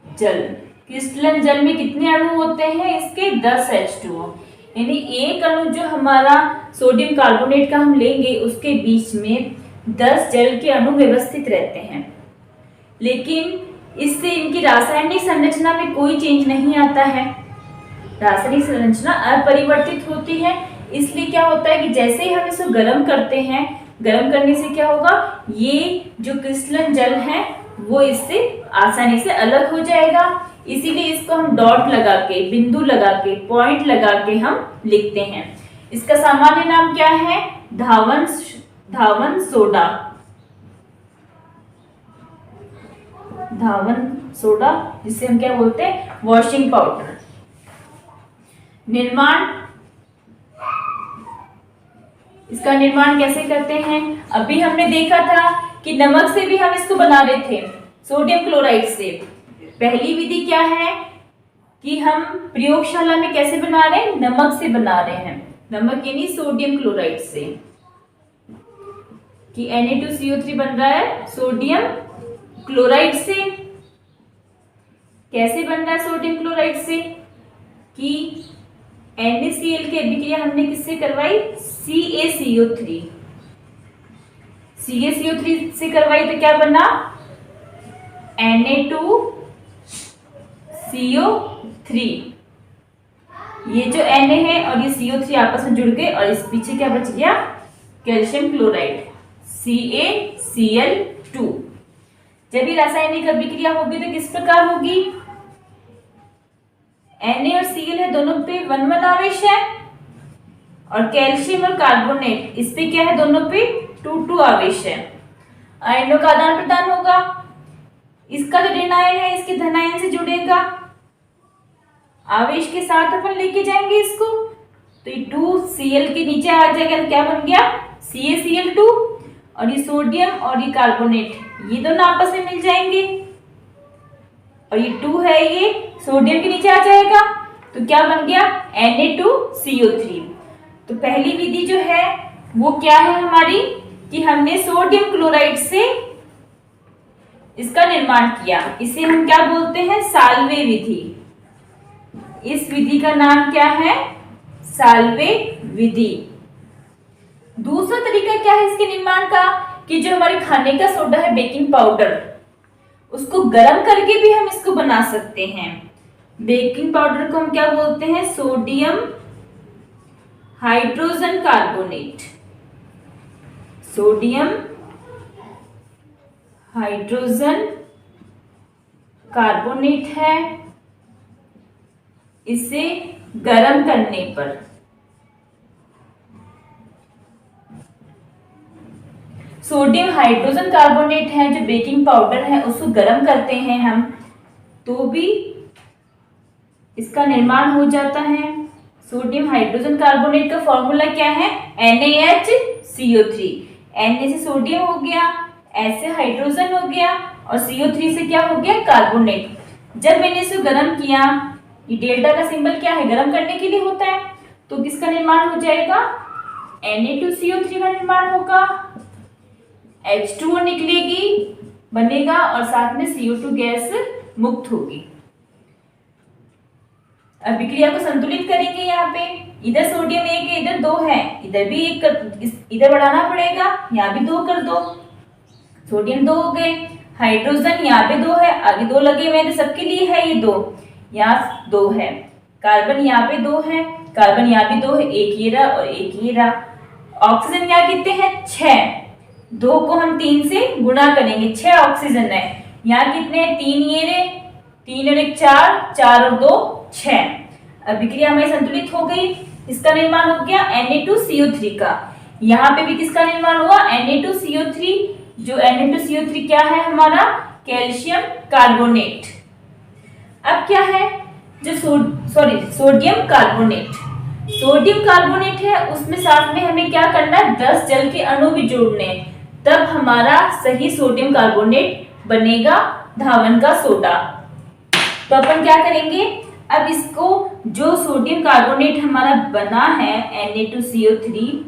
जल, क्रिस्टलन जल में कितने अणु होते हैं? इसके 10 H2O। यानी एक अणु जो हमारा सोडियम कार्बोनेट का हम लेंगे उसके बीच में 10 जल के अणु व्यवस्थित रहते हैं, लेकिन इससे इनकी रासायनिक संरचना में कोई चेंज नहीं आता है। रासायनिक संरचना अपरिवर्तित होती है। इसलिए क्या होता है कि जैसे ही हम इसको गर्म करते हैं, गर्म करने से क्या होगा, ये जो क्रिस्टलन जल है वो इससे आसानी से अलग हो जाएगा। इसीलिए इसको हम डॉट लगा के, बिंदु लगा के, पॉइंट लगा के हम लिखते हैं। इसका सामान्य नाम क्या है, धावन सोडा। धावन सोडा, जिसे हम क्या बोलते हैं, वॉशिंग पाउडर। निर्माण, इसका निर्माण कैसे करते हैं, अभी हमने देखा था कि नमक से भी हम इसको बना रहे थे, सोडियम क्लोराइड से। पहली विधि क्या है कि हम प्रयोगशाला में कैसे बना रहे हैं, नमक से बना रहे हैं, नमक यानी सोडियम क्लोराइड से, कि Na2CO3 बन रहा है सोडियम क्लोराइड से। कैसे बन रहा है सोडियम क्लोराइड से, कि NaCl की अभिक्रिया हमने किससे करवाई, CaCO3 से करवाई, तो क्या बना, Na2CO3। ये जो Na है और ये CO3 आपस में जुड़ गए और इस पीछे क्या बच गया, कैल्शियम क्लोराइड, CaCl2। जब ये रासायनिक अभिक्रिया होगी तो किस प्रकार होगी, Na और Cl है, दोनों पे 1 आवेश है, और कैल्शियम और कार्बोनेट इस पे क्या है, दोनों पे 2 आवेश है। आयनों का आदान प्रदान होगा, इसका जो ऋण आयन है इसके धन आयन से जुड़ेगा, आवेश के साथ अपन लेके जाएंगे इसको, तो ये 2Cl के नीचे आ जाएगा, तो क्या बन गया, CaCl2। और ये सोडियम और ये कार्बोनेट ये दोनों आपस में मिल जाएंगे, और ये 2 है, ये सोडियम के नीचे आ जाएगा, तो क्या बन गया, Na2CO3। तो पहली विधि जो है वो क्या है हमारी, कि हमने सोडियम क्लोराइड से इसका निर्माण किया, इसे हम क्या बोलते हैं, साल्वे विधि। इस विधि का नाम क्या है, साल्वे विधि। दूसरा तरीका क्या है इसके निर्माण का, कि जो हमारे खाने का सोडा है, बेकिंग पाउडर, उसको गर्म करके भी हम इसको बना सकते हैं। बेकिंग पाउडर को हम क्या बोलते हैं, sodium hydrogen carbonate, sodium hydrogen carbonate है। इसे गर्म करने पर सोडियम हाइड्रोजन कार्बोनेट है, जो बेकिंग पाउडर है, उसको गर्म करते हैं हम, तो भी इसका निर्माण हो जाता है। सोडियम हाइड्रोजन कार्बोनेट का फॉर्मूला क्या है, NaHCO3। Na से सोडियम हो गया, H से हाइड्रोजन हो गया, और CO3 से क्या हो गया, कार्बोनेट। जब मैंने इसको गर्म किया, ये डेल्टा का सिंबल क्या है, गर्म करने के लिए होता है, तो किसका निर्माण हो जाएगा, Na2CO3 का निर्माण होगा, H2O निकलेगी, बनेगा, और साथ में CO2 गैस मुक्त होगी। अभिक्रिया को संतुलित करेंगे, यहाँ पे इधर सोडियम 1 है, इधर 2 है, इधर भी 1 इधर बढ़ाना पड़ेगा, यहाँ भी 2 कर दो, सोडियम 2 हो गए, हाइड्रोजन यहाँ पे 2 है, आगे 2 लगे हुए हैं, तो सबके लिए है ये 2, यहाँ 2 है, कार्बन यहाँ पे 2 है, कार्बन यहाँ भी 2 है, एक ये रहा और एक ये रहा। ऑक्सीजन यहाँ कितने हैं, 6, 2 को हम 3 से गुणा करेंगे, 6 ऑक्सीजन है, यहाँ कितने हैं, 3 ये रहे, 3 और 1 4, 4 और 2 6। अभिक्रिया हमारी संतुलित हो गई, इसका निर्माण हो गया Na2CO3 का। यहाँ पे भी किसका निर्माण हुआ, Na2CO3, जो Na2CO3 क्या है हमारा, कैल्शियम कार्बोनेट। अब क्या है, जो सोडियम कार्बोनेट, सोडियम कार्बोनेट है, उसमें साथ में हमें क्या करना है, 10 जल के अणु भी जोड़ने, तब हमारा सही सोडियम कार्बोनेट बनेगा, धावन का सोडा। तो अपन क्या करेंगे, अब इसको जो सोडियम कार्बोनेट हमारा बना है Na2CO3,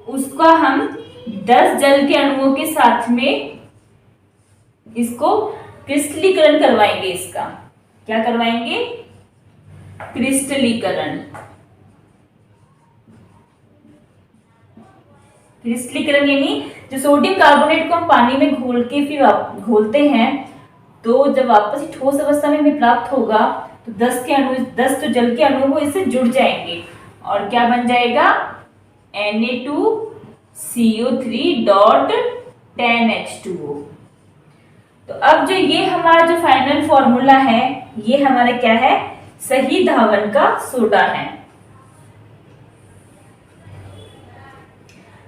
उसका हम 10 जल के अणुओं के साथ में इसको क्रिस्टलीकरण करवाएंगे। इसका क्या करवाएंगे, क्रिस्टलीकरण। क्रिस्टलीकरण यानी जो सोडियम कार्बोनेट को हम पानी में घोल के फिर घोलते हैं, तो जब वापस ठोस अवस्था में हमें प्राप्त होगा, तो 10 जो जल के अणु वो इससे जुड़ जाएंगे, और क्या बन जाएगा Na2CO3.10H2O। तो अब जो ये हमारा जो फाइनल फॉर्मूला है, ये हमारा क्या है, सही धावन का सोडा है।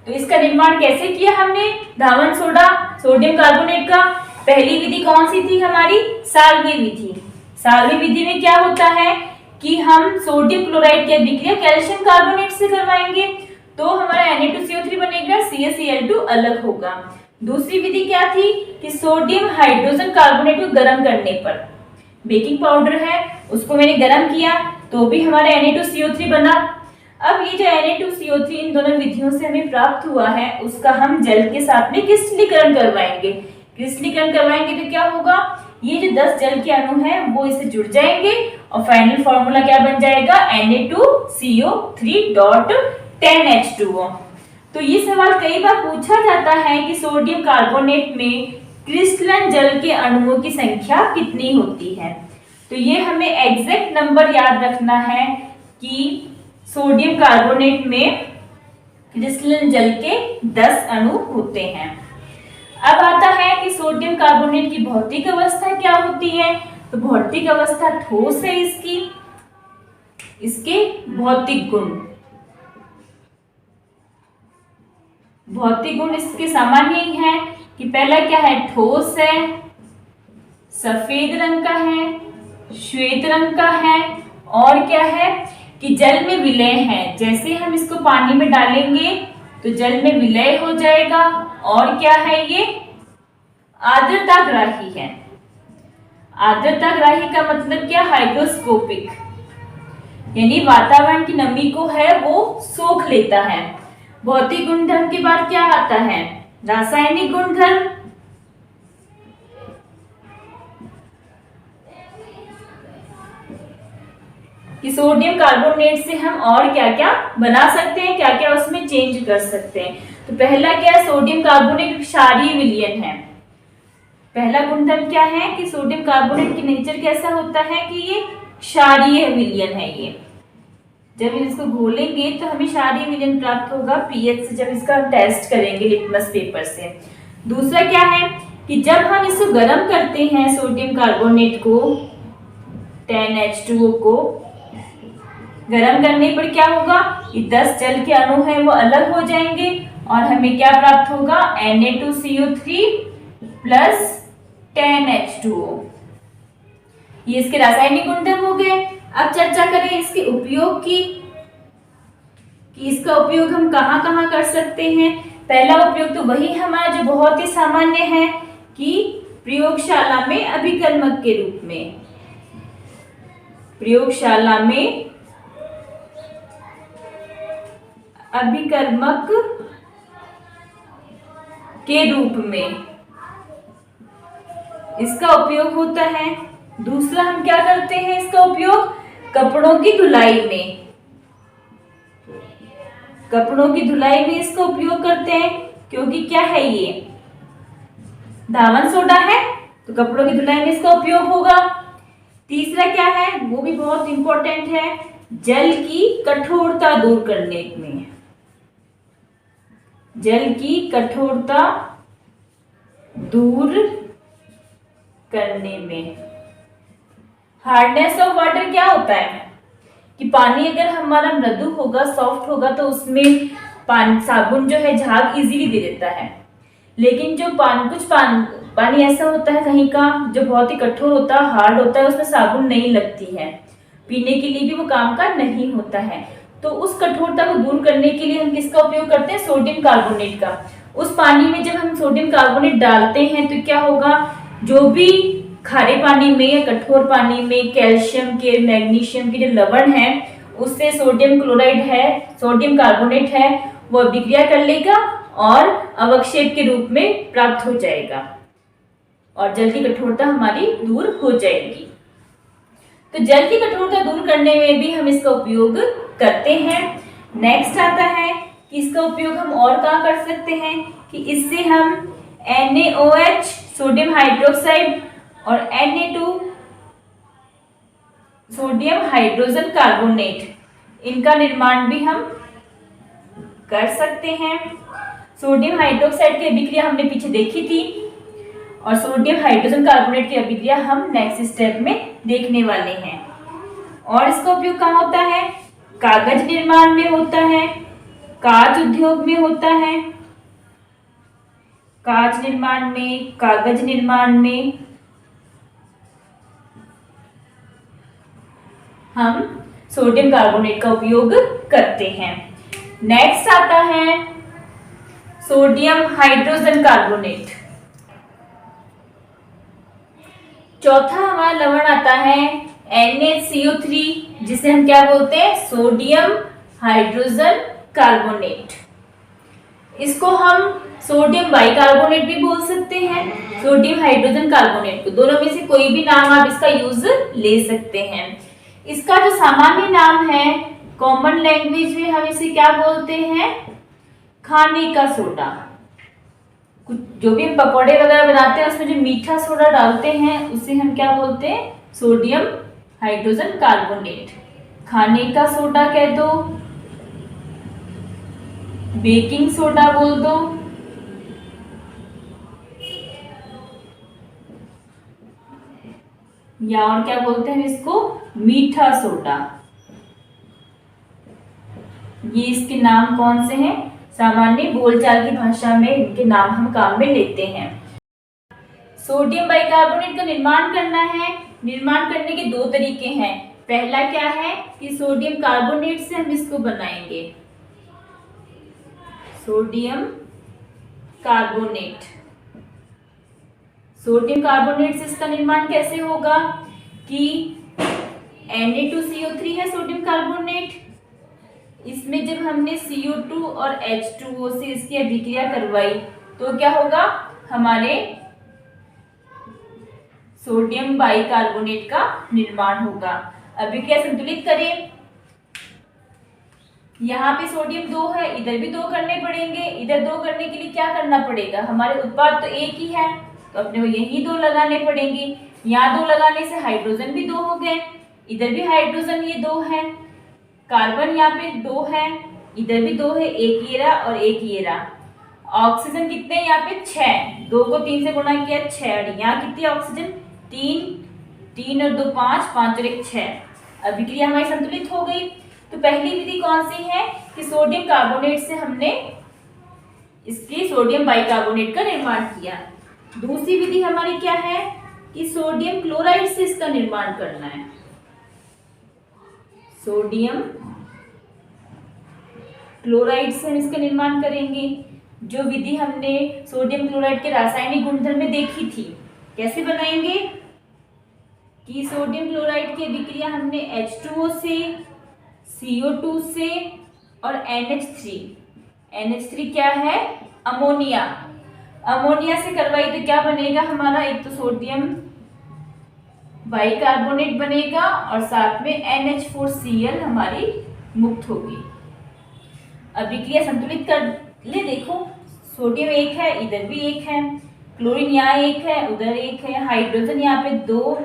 तो इसका निर्माण कैसे किया हमने, धावन सोडा सोडियम कार्बोनेट का। पहली विधि कौन सी थी हमारी, साल्वी विधि। साल्वी विधि में क्या होता है कि हम सोडियम क्लोराइड की अभिक्रिया कैल्शियम कार्बोनेट से करवाएंगे, तो हमारा Na2CO3 बनेगा, CaCl2 अलग होगा। दूसरी विधि क्या थी कि सोडियम हाइड्रोजन कार्बोनेट को गर्म करने पर, बेकिंग पाउडर है उसको मैंने गर्म किया तो भी हमारा Na2CO3 बना। अब ये जो Na2CO3 इन दोनों विधियों से हमें प्राप्त हुआ है, उसका हम जल के साथ में क्रिस्टलीकरण करवाएंगे। क्रिस्टलीकरण करवाएंगे तो क्या होगा, ये जो 10 जल के अणु हैं वो इससे जुड़ जाएंगे और फाइनल फॉर्मूला क्या बन जाएगा, Na2CO3.10H2O। तो ये सवाल कई बार पूछा जाता है कि सोडियम कार्बोनेट में क्रिस्टलन जल के अणुओं की संख्या कितनी होती है। तो ये हमें एग्जैक्ट नंबर याद रखना है कि सोडियम कार्बोनेट में क्रिस्टलन जल के 10 अणु होते हैं। अब आता है कि सोडियम कार्बोनेट की भौतिक अवस्था क्या होती है। तो भौतिक अवस्था ठोस है इसके भौतिक गुण इसके सामान्य ही है कि पहला क्या है, ठोस है, सफेद रंग का है, श्वेत रंग का है, और क्या है कि जल में विलय है। जैसे हम इसको पानी में डालेंगे तो जल में विलय हो जाएगा। और क्या है, ये आर्द्रताग्राही है। आर्द्रताग्राही का मतलब क्या, हाइग्रोस्कोपिक, यानी वातावरण की नमी को है वो सोख लेता है। भौतिक गुणधर्म के बाद क्या आता है, रासायनिक गुणधर्म। कि सोडियम कार्बोनेट से हम और क्या क्या बना सकते हैं, क्या क्या उसमें चेंज कर सकते हैं। तो पहला क्या है, सोडियम कार्बोनेट क्षारीय विलयन है। पहला गुणधर्म क्या है कि सोडियम कार्बोनेट की नेचर कैसा होता है कि ये क्षारीय विलयन है। ये जब इसको घोलेंगे तो हमें क्षारीय विलयन प्राप्त होगा पीएच से, जब इसका टेस्ट करेंगे लिटमस पेपर से। दूसरा क्या है कि जब हम इसको गर्म करते हैं सोडियम कार्बोनेट को, 10H2O को गर्म करने पर क्या होगा, ये 10 जल के अणु हैं वो अलग हो जाएंगे और हमें क्या प्राप्त होगा, Na2CO3 प्लस 10H2O। ये इसके रासायनिक गुणधर्म हो गए। अब चर्चा करें इसके उपयोग की, कि इसका उपयोग हम कहाँ कहाँ कर सकते हैं। पहला उपयोग तो वही हमारा जो बहुत ही सामान्य है कि प्रयोगशाला में अभिकर्मक के रूप में, प्रयोगशाला में अभिकर्मक के रूप में इसका उपयोग होता है। दूसरा हम क्या करते हैं इसका उपयोग, कपड़ों की धुलाई में, कपड़ों की धुलाई में इसका उपयोग करते हैं, क्योंकि क्या है ये धावन सोडा है तो कपड़ों की धुलाई में इसका उपयोग होगा। तीसरा क्या है, वो भी बहुत इंपॉर्टेंट है, जल की कठोरता दूर करने में, जल की कठोरता दूर करने में। हार्डनेस ऑफ वाटर क्या होता है कि पानी अगर हमारा मृदु होगा, सॉफ्ट होगा, तो उसमें साबुन जो है झाग इजीली दे देता है। लेकिन जो पानी ऐसा होता है कहीं का जो बहुत ही कठोर होता है, हार्ड होता है, उसमें साबुन नहीं लगती है, पीने के लिए भी वो काम का नहीं होता है। तो उस कठोरता को दूर करने के लिए हम किसका उपयोग करते हैं, सोडियम कार्बोनेट का। उस पानी में जब हम सोडियम कार्बोनेट डालते हैं तो क्या होगा, जो भी खारे पानी में या कठोर पानी में कैल्शियम के, मैग्नीशियम के जो लवण है, उससे सोडियम क्लोराइड है, सोडियम कार्बोनेट है, वो अभिक्रिया कर लेगा और अवक्षेप के रूप में प्राप्त हो जाएगा और जल की कठोरता हमारी दूर हो जाएगी। तो जल की कठोरता दूर करने में भी हम इसका उपयोग करते हैं। नेक्स्ट आता है कि इसका उपयोग हम और कहाँ कर सकते हैं, कि इससे हम NaOH सोडियम हाइड्रोक्साइड और Na2 सोडियम हाइड्रोजन कार्बोनेट, इनका निर्माण भी हम कर सकते हैं। सोडियम हाइड्रोक्साइड की अभिक्रिया हमने पीछे देखी थी और सोडियम हाइड्रोजन कार्बोनेट की अभिक्रिया हम नेक्स्ट स्टेप में देखने वाले हैं। और इसका उपयोग कहाँ होता है? कागज निर्माण में होता है, कांच उद्योग में होता है, कांच निर्माण में, कागज निर्माण में हम सोडियम कार्बोनेट का उपयोग करते हैं। नेक्स्ट आता है सोडियम हाइड्रोजन कार्बोनेट। चौथा हमारा लवण आता है NaCO3, जिसे हम क्या बोलते हैं? Sodium hydrogen carbonate. इसको हम सोडियम बाइकार्बोनेट भी बोल सकते हैं, सोडियम हाइड्रोजन कार्बोनेट को। दोनों में से कोई भी नाम आप इसका यूज ले सकते हैं। इसका जो सामान्य नाम है, कॉमन लैंग्वेज में हम इसे क्या बोलते हैं? खाने का सोडा। कुछ जो भी हम पकौड़े वगैरह बनाते हैं उसमें जो मीठा सोडा डालते हैं उसे हम क्या बोलते हैं? Sodium hydrogen carbonate. खाने का सोडा कह दो, बेकिंग सोडा बोल दो, या और क्या बोलते हैं इसको? मीठा सोडा। ये इसके नाम कौन से हैं? सामान्य बोलचाल की भाषा में इनके नाम हम काम में लेते हैं। सोडियम बाइकार्बोनेट का निर्माण करना है। निर्माण करने के दो तरीके हैं। पहला क्या है कि सोडियम कार्बोनेट से हम इसको बनाएंगे, सोडियम कार्बोनेट। सोडियम कार्बोनेट से इसका निर्माण कैसे होगा कि Na2CO3 है सोडियम कार्बोनेट, इसमें जब हमने CO2 और H2O से इसकी अभिक्रिया करवाई तो क्या होगा? हमारे सोडियम बाइकार्बोनेट का निर्माण होगा। अभिक्रिया संतुलित करें। यहाँ पे सोडियम 2 है, इधर भी 2 करने पड़ेंगे। इधर 2 करने के लिए क्या करना पड़ेगा? हमारे उत्पाद तो एक ही है तो अपने को यही 2 लगाने पड़ेंगे। यहाँ 2 लगाने से हाइड्रोजन भी 2 हो गए, इधर भी हाइड्रोजन ये 2 है, कार्बन यहाँ पे 2 है, इधर भी 2 है, एक ये रहा और एक ये रहा। ऑक्सीजन कितने हैं यहाँ पे? 6। 2 को 3 से गुणा किया 6, और यहाँ कितनी ऑक्सीजन? 3 और 2 5, 5 और 1 6। अभिक्रिया हमारी संतुलित हो गई। तो पहली विधि कौन सी है कि सोडियम कार्बोनेट से हमने इसकी सोडियम बाइकार्बोनेट का निर्माण किया। दूसरी विधि हमारी क्या है कि सोडियम क्लोराइड से इसका निर्माण करना है। सोडियम क्लोराइड से हम इसका निर्माण करेंगे। जो विधि हमने सोडियम क्लोराइड के रासायनिक गुणधर्म में देखी थी, कैसे बनाएंगे कि सोडियम क्लोराइड की अभिक्रिया हमने H2O से, CO2 से और NH3 क्या है? अमोनिया। अमोनिया से करवाई तो क्या बनेगा हमारा? एक तो सोडियम बाइकार्बोनेट बनेगा और साथ में NH4Cl हमारी मुक्त होगी। अभिक्रिया संतुलित कर ले। देखो सोडियम 1 है, इधर भी 1 है, क्लोरीन यहाँ 1 है, उधर 1 है, हाइड्रोजन यहाँ पे 2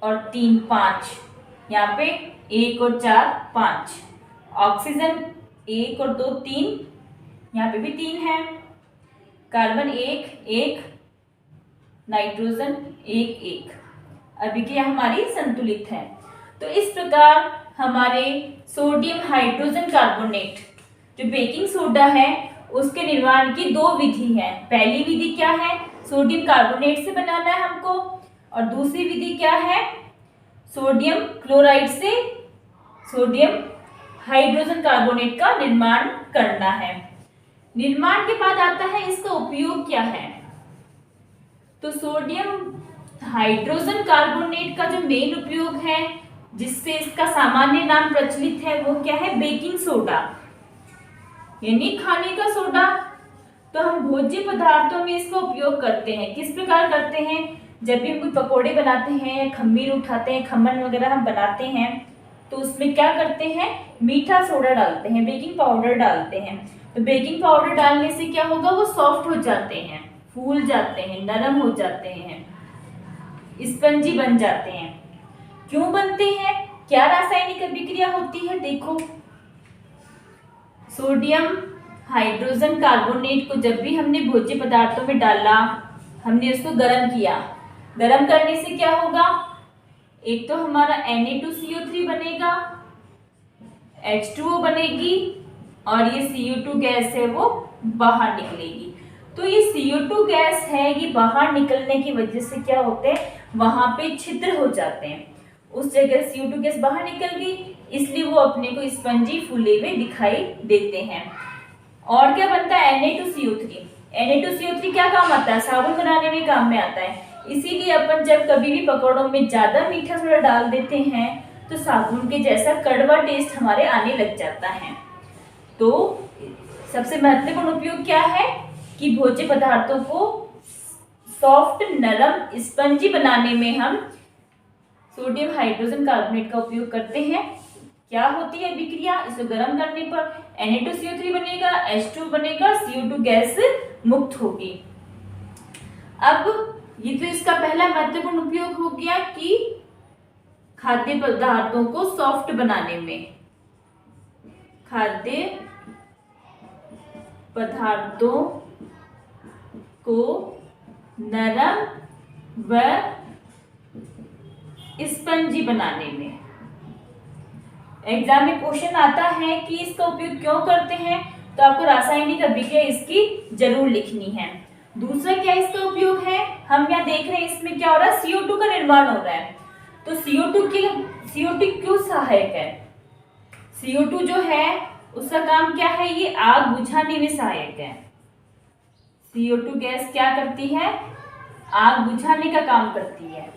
और 3 5, यहाँ पे 1 और 4 5, ऑक्सीजन 1 और 2 3, यहाँ पे भी 3 है, कार्बन 1 1, नाइट्रोजन 1 1। अभिक्रिया हमारी संतुलित है। तो इस प्रकार हमारे सोडियम हाइड्रोजन कार्बोनेट जो बेकिंग सोडा है उसके निर्माण की 2 विधि है। पहली विधि क्या है? सोडियम कार्बोनेट से बनाना है हमको, और दूसरी विधि क्या है? सोडियम क्लोराइड से सोडियम हाइड्रोजन कार्बोनेट का निर्माण करना है। निर्माण के बाद आता है इसका उपयोग क्या है। तो सोडियम हाइड्रोजन कार्बोनेट का जो मेन उपयोग है, जिससे इसका सामान्य नाम प्रचलित है, वो क्या है? बेकिंग सोडा, यानी खाने का सोडा। तो हम भोज्य पदार्थों में इसका उपयोग करते हैं। किस प्रकार करते हैं? जब भी हम कोई पकोड़े बनाते हैं, खमीर उठाते हैं, खमन वगैरह हम बनाते हैं, तो उसमें क्या करते हैं? मीठा सोडा डालते हैं, बेकिंग पाउडर डालते हैं। तो बेकिंग पाउडर डालने से क्या होगा? वो सॉफ्ट हो जाते हैं, फूल जाते हैं, नरम हो जाते हैं, स्पंजी बन जाते हैं। क्यों बनते हैं? क्या रासायनिक अभिक्रिया होती है? देखो, सोडियम हाइड्रोजन कार्बोनेट को जब भी हमने भोज्य पदार्थों में डाला, हमने उसको गर्म किया। गर्म करने से क्या होगा? एक तो हमारा Na2CO3 बनेगा, H2O बनेगी और ये CO2 गैस है वो बाहर निकलेगी। तो ये CO2 गैस है, ये बाहर निकलने की वजह से क्या होते हैं, वहां पे छिद्र हो जाते हैं। उस जगह CO2 गैस बाहर निकल गई, इसलिए वो अपने को स्पंजी फूले हुए दिखाई देते हैं। और क्या बनता है? Na2CO3। Na2CO3 क्या काम आता है? साबुन बनाने में काम में आता है। इसीलिए अपन जब कभी भी पकौड़ों में ज्यादा मीठा सोडा डाल देते हैं तो साबुन के जैसा कड़वा टेस्ट हमारे आने लग जाता है। तो सबसे महत्वपूर्ण उपयोग क्या है कि भोज्य पदार्थों को सॉफ्ट, नरम, स्पंजी बनाने में हम सोडियम हाइड्रोजन कार्बोनेट का उपयोग करते हैं। क्या होती है अभिक्रिया? इसे गर्म करने पर Na2CO3 बनेगा, H2 बनेगा, CO2 गैस मुक्त होगी। अब ये तो इसका पहला महत्वपूर्ण उपयोग हो गया कि खाद्य पदार्थों को सॉफ्ट बनाने में, खाद्य पदार्थों को नरम व स्पंजी बनाने में। एग्जाम में क्वेश्चन आता है कि इसका उपयोग क्यों करते हैं, तो आपको रासायनिक अभिक्रिया इसकी जरूर लिखनी है। दूसरा क्या इसका उपयोग है, हम यहाँ देख रहे हैं इसमें क्या हो रहा है, CO2 का निर्माण हो रहा है। तो CO2 क्यों सहायक है? CO2 जो है उसका काम क्या है, ये आग बुझाने में सहायक है। CO2 गैस क्या करती है? आग बुझाने का काम करती है।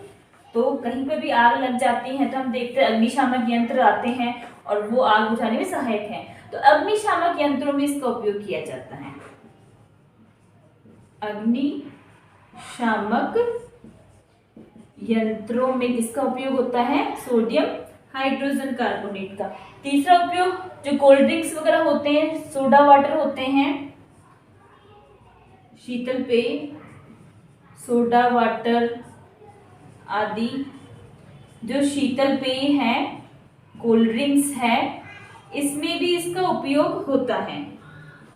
तो कहीं पर भी आग लग जाती है तो हम देखते हैं अग्निशामक यंत्र आते हैं और वो आग बुझाने में सहायक है। तो अग्निशामक यंत्रों में इसका उपयोग किया जाता है। अग्निशामक यंत्रों में किसका उपयोग होता है? सोडियम हाइड्रोजन कार्बोनेट का। तीसरा उपयोग, जो कोल्ड ड्रिंक्स वगैरह होते हैं, सोडा वाटर होते हैं, शीतल पेय, सोडा वाटर आदि जो शीतल पेय हैं, कोल्ड ड्रिंक्स है, इसमें भी इसका उपयोग होता है।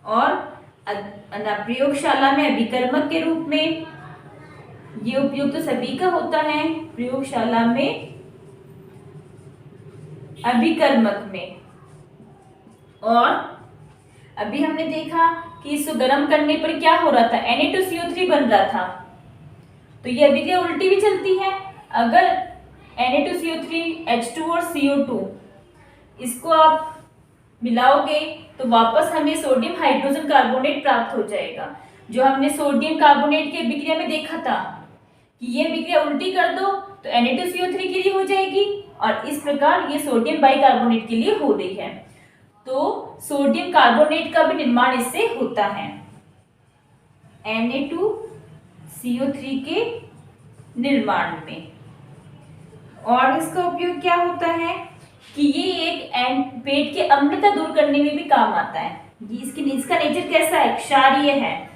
और प्रयोगशाला में अभिकर्मक के रूप में, ये उपयोग तो सभी का होता है, प्रयोगशाला में अभिकर्मक में। और अभी हमने देखा कि इसको गर्म करने पर क्या हो रहा था, Na2CO3 बन रहा था। तो ये अभिक्रिया उल्टी भी चलती है। अगर Na2CO3, H2 और CO2 इसको आप मिलाओगे तो वापस हमें सोडियम हाइड्रोजन कार्बोनेट प्राप्त हो जाएगा। जो हमने सोडियम कार्बोनेट की अभिक्रिया में देखा था कि ये अभिक्रिया उल्टी कर दो तो Na2CO3 के लिए हो जाएगी और इस प्रकार ये सोडियम बाइकार्बोनेट के लिए हो रही है। तो सोडियम कार्बोनेट का भी निर्माण इससे होता है Na2CO3 के निर्माण में। और इसका उपयोग क्या होता है कि ये एक पेट के अम्लता दूर करने में भी काम आता है। इसका नेचर कैसा है? क्षारीय है,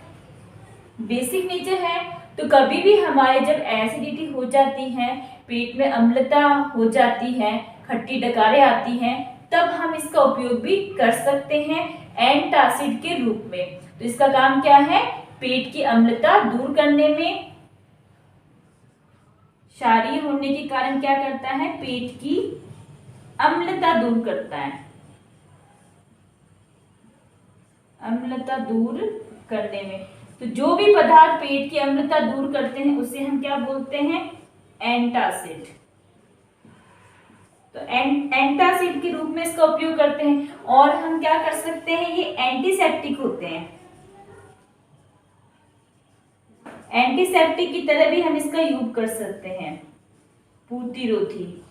बेसिक नेचर है। तो कभी भी हमारे जब एसिडिटी हो जाती है, पेट में अम्लता हो जाती है, खट्टी डकारें आती हैं, तब हम इसका उपयोग भी कर सकते हैं एंटासिड के रूप में। तो इसका काम क्या है? पेट की अम्लता दूर करने में। क्षारीय होने के कारण क्या करता है? पेट की अम्लता दूर करता है। अम्लता दूर करने में, तो जो भी पदार्थ पेट की अम्लता दूर करते हैं उसे हम क्या बोलते हैं? एंटासिड। तो एंटासिड के रूप में इसका उपयोग करते हैं। और हम क्या कर सकते हैं? ये एंटीसेप्टिक होते हैं। एंटीसेप्टिक की तरह भी हम इसका यूज कर सकते हैं, प्रतिरोधी।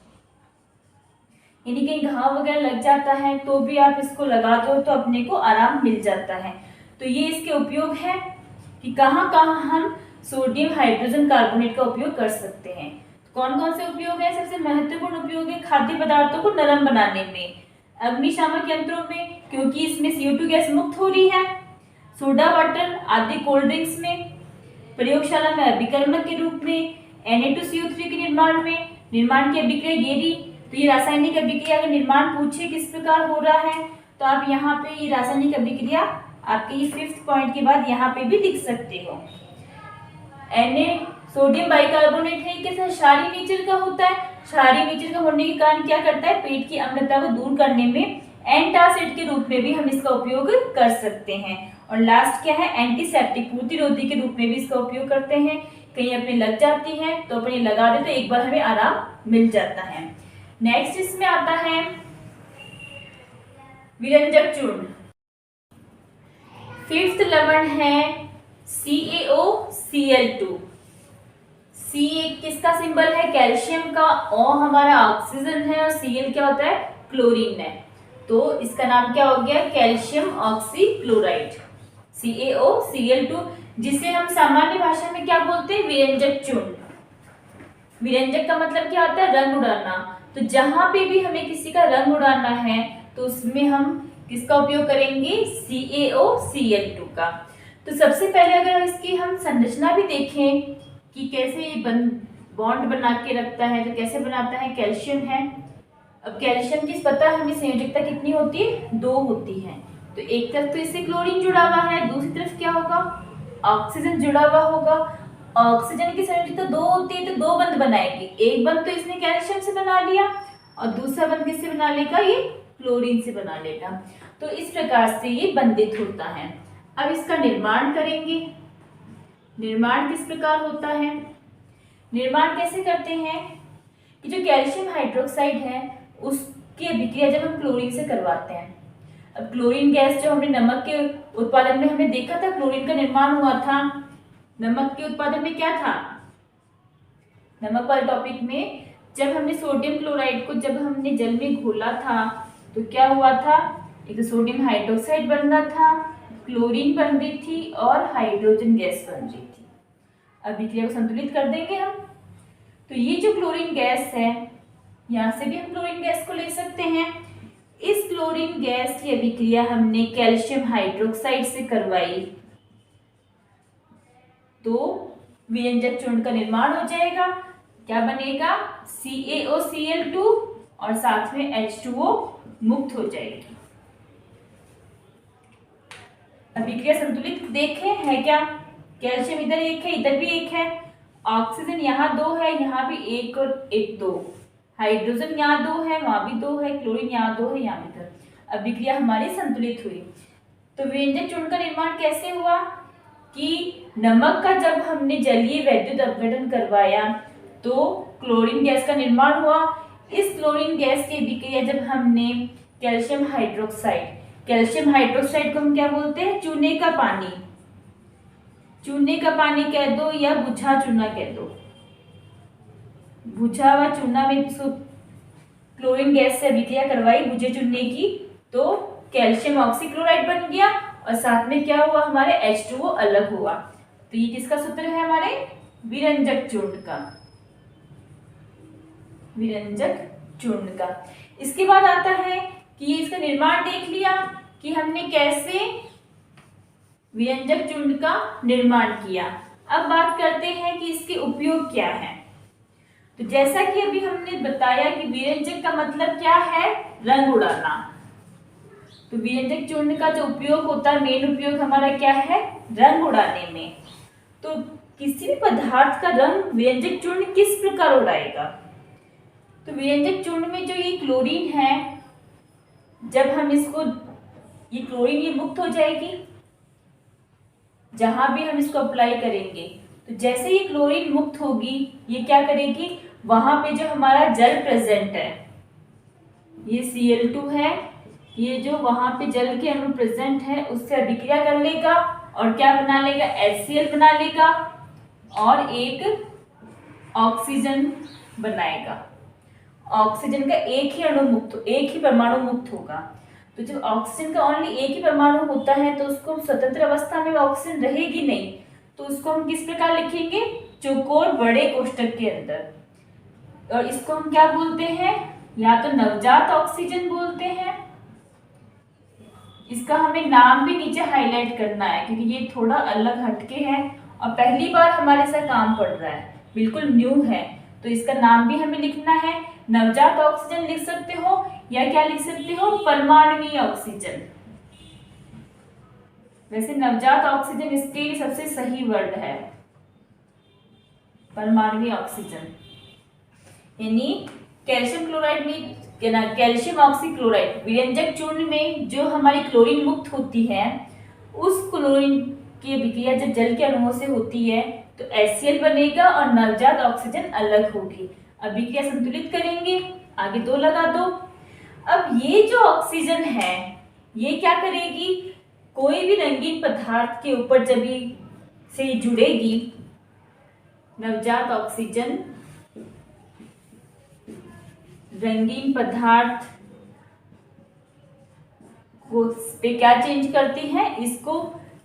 यानी कहीं घाव वगैरह लग जाता है तो भी आप इसको लगा दो तो अपने को आराम मिल जाता है। तो ये इसके उपयोग है कि कहाँ कहाँ हम सोडियम हाइड्रोजन कार्बोनेट का उपयोग कर सकते हैं। कौन कौन से उपयोग है? सबसे महत्वपूर्ण उपयोग है खाद्य पदार्थों को नरम बनाने में, अग्निशामक यंत्रों में क्योंकि इसमें CO2 गैस मुक्त हो रही है, सोडा वाटर आदि कोल्ड ड्रिंक्स में, प्रयोगशाला में अभिकर्मक के रूप में, Na2CO3 के निर्माण में, निर्माण की अभिक्रिया ये रही। तो ये रासायनिक अभिक्रिया का निर्माण पूछे किस प्रकार हो रहा है, तो आप यहाँ पे ये रासायनिक अभिक्रिया आपके ये 5th पॉइंट के बाद यहाँ पे भी लिख सकते हो। Na सोडियम बाइकार्बोनेट है कैसा क्षारीय नेचर का होता है। क्षारीय नेचर का होने के कारण क्या करता है, पेट की अम्लता को दूर करने में एंटासिड के रूप में भी हम इसका उपयोग कर सकते हैं। और लास्ट क्या है, एंटीसेप्टिक प्रतिरोधी के रूप में भी इसका उपयोग करते हैं। कहीं अपने लग जाती है तो अपने लगा दे तो एक बार हमें आराम मिल जाता है। नेक्स्ट इसमें आता है विरंजक चूर्ण। 5th लवण है CaOCl2। C एक किसका सिंबल है, कैल्शियम का, O हमारा ऑक्सीजन है और Cl क्या होता है, क्लोरीन है। तो इसका नाम क्या हो गया, कैल्शियम ऑक्सीक्लोराइड CaOCl2, जिसे हम सामान्य भाषा में क्या बोलते हैं, विरंजक चूर्ण। विरंजक का मतलब क्या होता है, रंग उड़ाना। तो जहां पे भी हमें किसी का रंग उड़ाना है तो उसमें हम किसका उपयोग करेंगे, CaOCl2 का। तो सबसे पहले अगर इसकी हम संरचना भी देखें कि कैसे ये बॉन्ड बना के रखता है, तो कैसे बनाता है, कैल्शियम है। अब कैल्शियम की पता है हमें संयोजकता कितनी होती है, 2 होती है। तो एक तरफ तो इससे क्लोरीन जुड़ा हुआ है, दूसरी तरफ क्या होगा, ऑक्सीजन जुड़ा हुआ होगा। ऑक्सीजन की संयोजकता 2 होती है तो 2 बंध बनाएगी। एक बंध तो इसने कैल्शियम से बना लिया और दूसरा बंध किससे बना लेगा, ये क्लोरीन से बना लेगा। तो इस प्रकार से ये बंधित होता है। अब इसका निर्माण करेंगे। निर्माण किस प्रकार होता है, निर्माण कैसे करते हैं कि जो कैल्शियम हाइड्रोक्साइड है उसकी अभिक्रिया जब हम क्लोरीन से करवाते हैं। अब क्लोरीन गैस जो हमने नमक के उत्पादन में हमने देखा था, क्लोरीन का निर्माण हुआ था। नमक के उत्पादन में क्या था, नमक वाले टॉपिक में जब हमने सोडियम क्लोराइड को जब हमने जल में घोला था तो क्या हुआ था, एक तो सोडियम हाइड्रोक्साइड बन रहा था, क्लोरीन बन रही थी और हाइड्रोजन गैस बन रही थी। अभिक्रिया को संतुलित कर देंगे हम। तो ये जो क्लोरीन गैस है, यहाँ से भी हम क्लोरीन गैस को ले सकते हैं। इस क्लोरीन गैस की अभिक्रिया हमने कैल्शियम हाइड्रोक्साइड से करवाई तो विरंजक चूर्ण का निर्माण हो जाएगा। क्या बनेगा, CaOCl2 और साथ में H2O मुक्त हो जाएगी। अभिक्रिया संतुलित देखें है क्या, कैल्शियम इधर एक है, इधर भी एक है, ऑक्सीजन यहाँ 2 है, यहाँ भी 1 और 1 2, हाइड्रोजन यहाँ 2 है, वहां भी 2 है, क्लोरीन यहाँ 2 है, यहाँ भी 2। अभिक्रिया हमारी संतुलित हुई। तो विरंजक चूर्ण का निर्माण कैसे हुआ कि नमक का जब हमने जलीय वैद्युत अपघटन करवाया तो क्लोरीन गैस का निर्माण हुआ। इस क्लोरीन गैस की अभिक्रिया जब हमने कैल्शियम हाइड्रोक्साइड को हम क्या बोलते हैं, चूने का पानी, चूने का पानी कह दो या बुझा चूना कह दो, बुझा हुआ चूना में क्लोरीन गैस से अभिक्रिया करवाई बुझे चूने की, तो कैल्शियम ऑक्सीक्लोराइड बन गया और साथ में क्या हुआ, हमारे H2O अलग हुआ। तो ये किसका सूत्र है, हमारे विरंजक चूर्ण का, विरंजक चूर्ण का। इसके बाद आता है कि ये इसका निर्माण देख लिया कि हमने कैसे विरंजक चूर्ण का निर्माण किया। अब बात करते हैं कि इसके उपयोग क्या है। तो जैसा कि अभी हमने बताया कि विरंजक का मतलब क्या है, रंग उड़ाना। तो विरंजक चूर्ण का जो उपयोग होता है, मेन उपयोग हमारा क्या है, रंग उड़ाने में। तो किसी भी पदार्थ का रंग विरंजक चूर्ण किस प्रकार उड़ाएगा, तो विरंजक चूर्ण में जो ये क्लोरीन है, जब हम इसको, ये क्लोरीन ये मुक्त हो जाएगी जहां भी हम इसको अप्लाई करेंगे। तो जैसे ये क्लोरीन मुक्त होगी, ये क्या करेगी, वहां पे जो हमारा जल प्रेजेंट है, ये Cl2 है, ये जो वहां पे जल के अणु प्रेजेंट है उससे अभिक्रिया कर लेगा और क्या बना लेगा, HCl बना लेगा और एक ऑक्सीजन बनाएगा। ऑक्सीजन का एक ही अणु मुक्त, एक ही परमाणु मुक्त होगा। तो जब ऑक्सीजन का ओनली एक ही परमाणु होता है तो उसको स्वतंत्र अवस्था में ऑक्सीजन रहेगी नहीं, तो उसको हम किस प्रकार लिखेंगे, चौकोर बड़े कोष्ठक के अंदर। और इसको हम क्या बोलते हैं, या तो नवजात ऑक्सीजन बोलते हैं। इसका हमें नाम भी नीचे हाईलाइट करना है क्योंकि ये थोड़ा अलग हटके है और पहली बार हमारे साथ काम पड़ रहा है, बिल्कुल न्यू है। तो इसका नाम भी हमें लिखना है। नवजात ऑक्सीजन लिख सकते हो या क्या लिख सकते हो, परमाणुवीय ऑक्सीजन। वैसे नवजात ऑक्सीजन इसके लिए सबसे सही वर्ड है, परमाणुवीय ऑक्सीजन। यानी कैल्शियम क्लोराइड में कैल्शियम ऑक्सीक्लोराइड विरंजक चूर्ण में जो हमारी क्लोरीन मुक्त होती है, उस क्लोरीन की अभिक्रिया जब जल के अणुओं से होती है तो HCl बनेगा और नवजात ऑक्सीजन अलग होगी। अभिक्रिया संतुलित करेंगे, आगे 2 लगा दो। अब ये जो ऑक्सीजन है ये क्या करेगी, कोई भी रंगीन पदार्थ के ऊपर जब से जुड़ेगी, नवजात ऑक्सीजन रंगीन पदार्थ को पे क्या चेंज करती है, इसको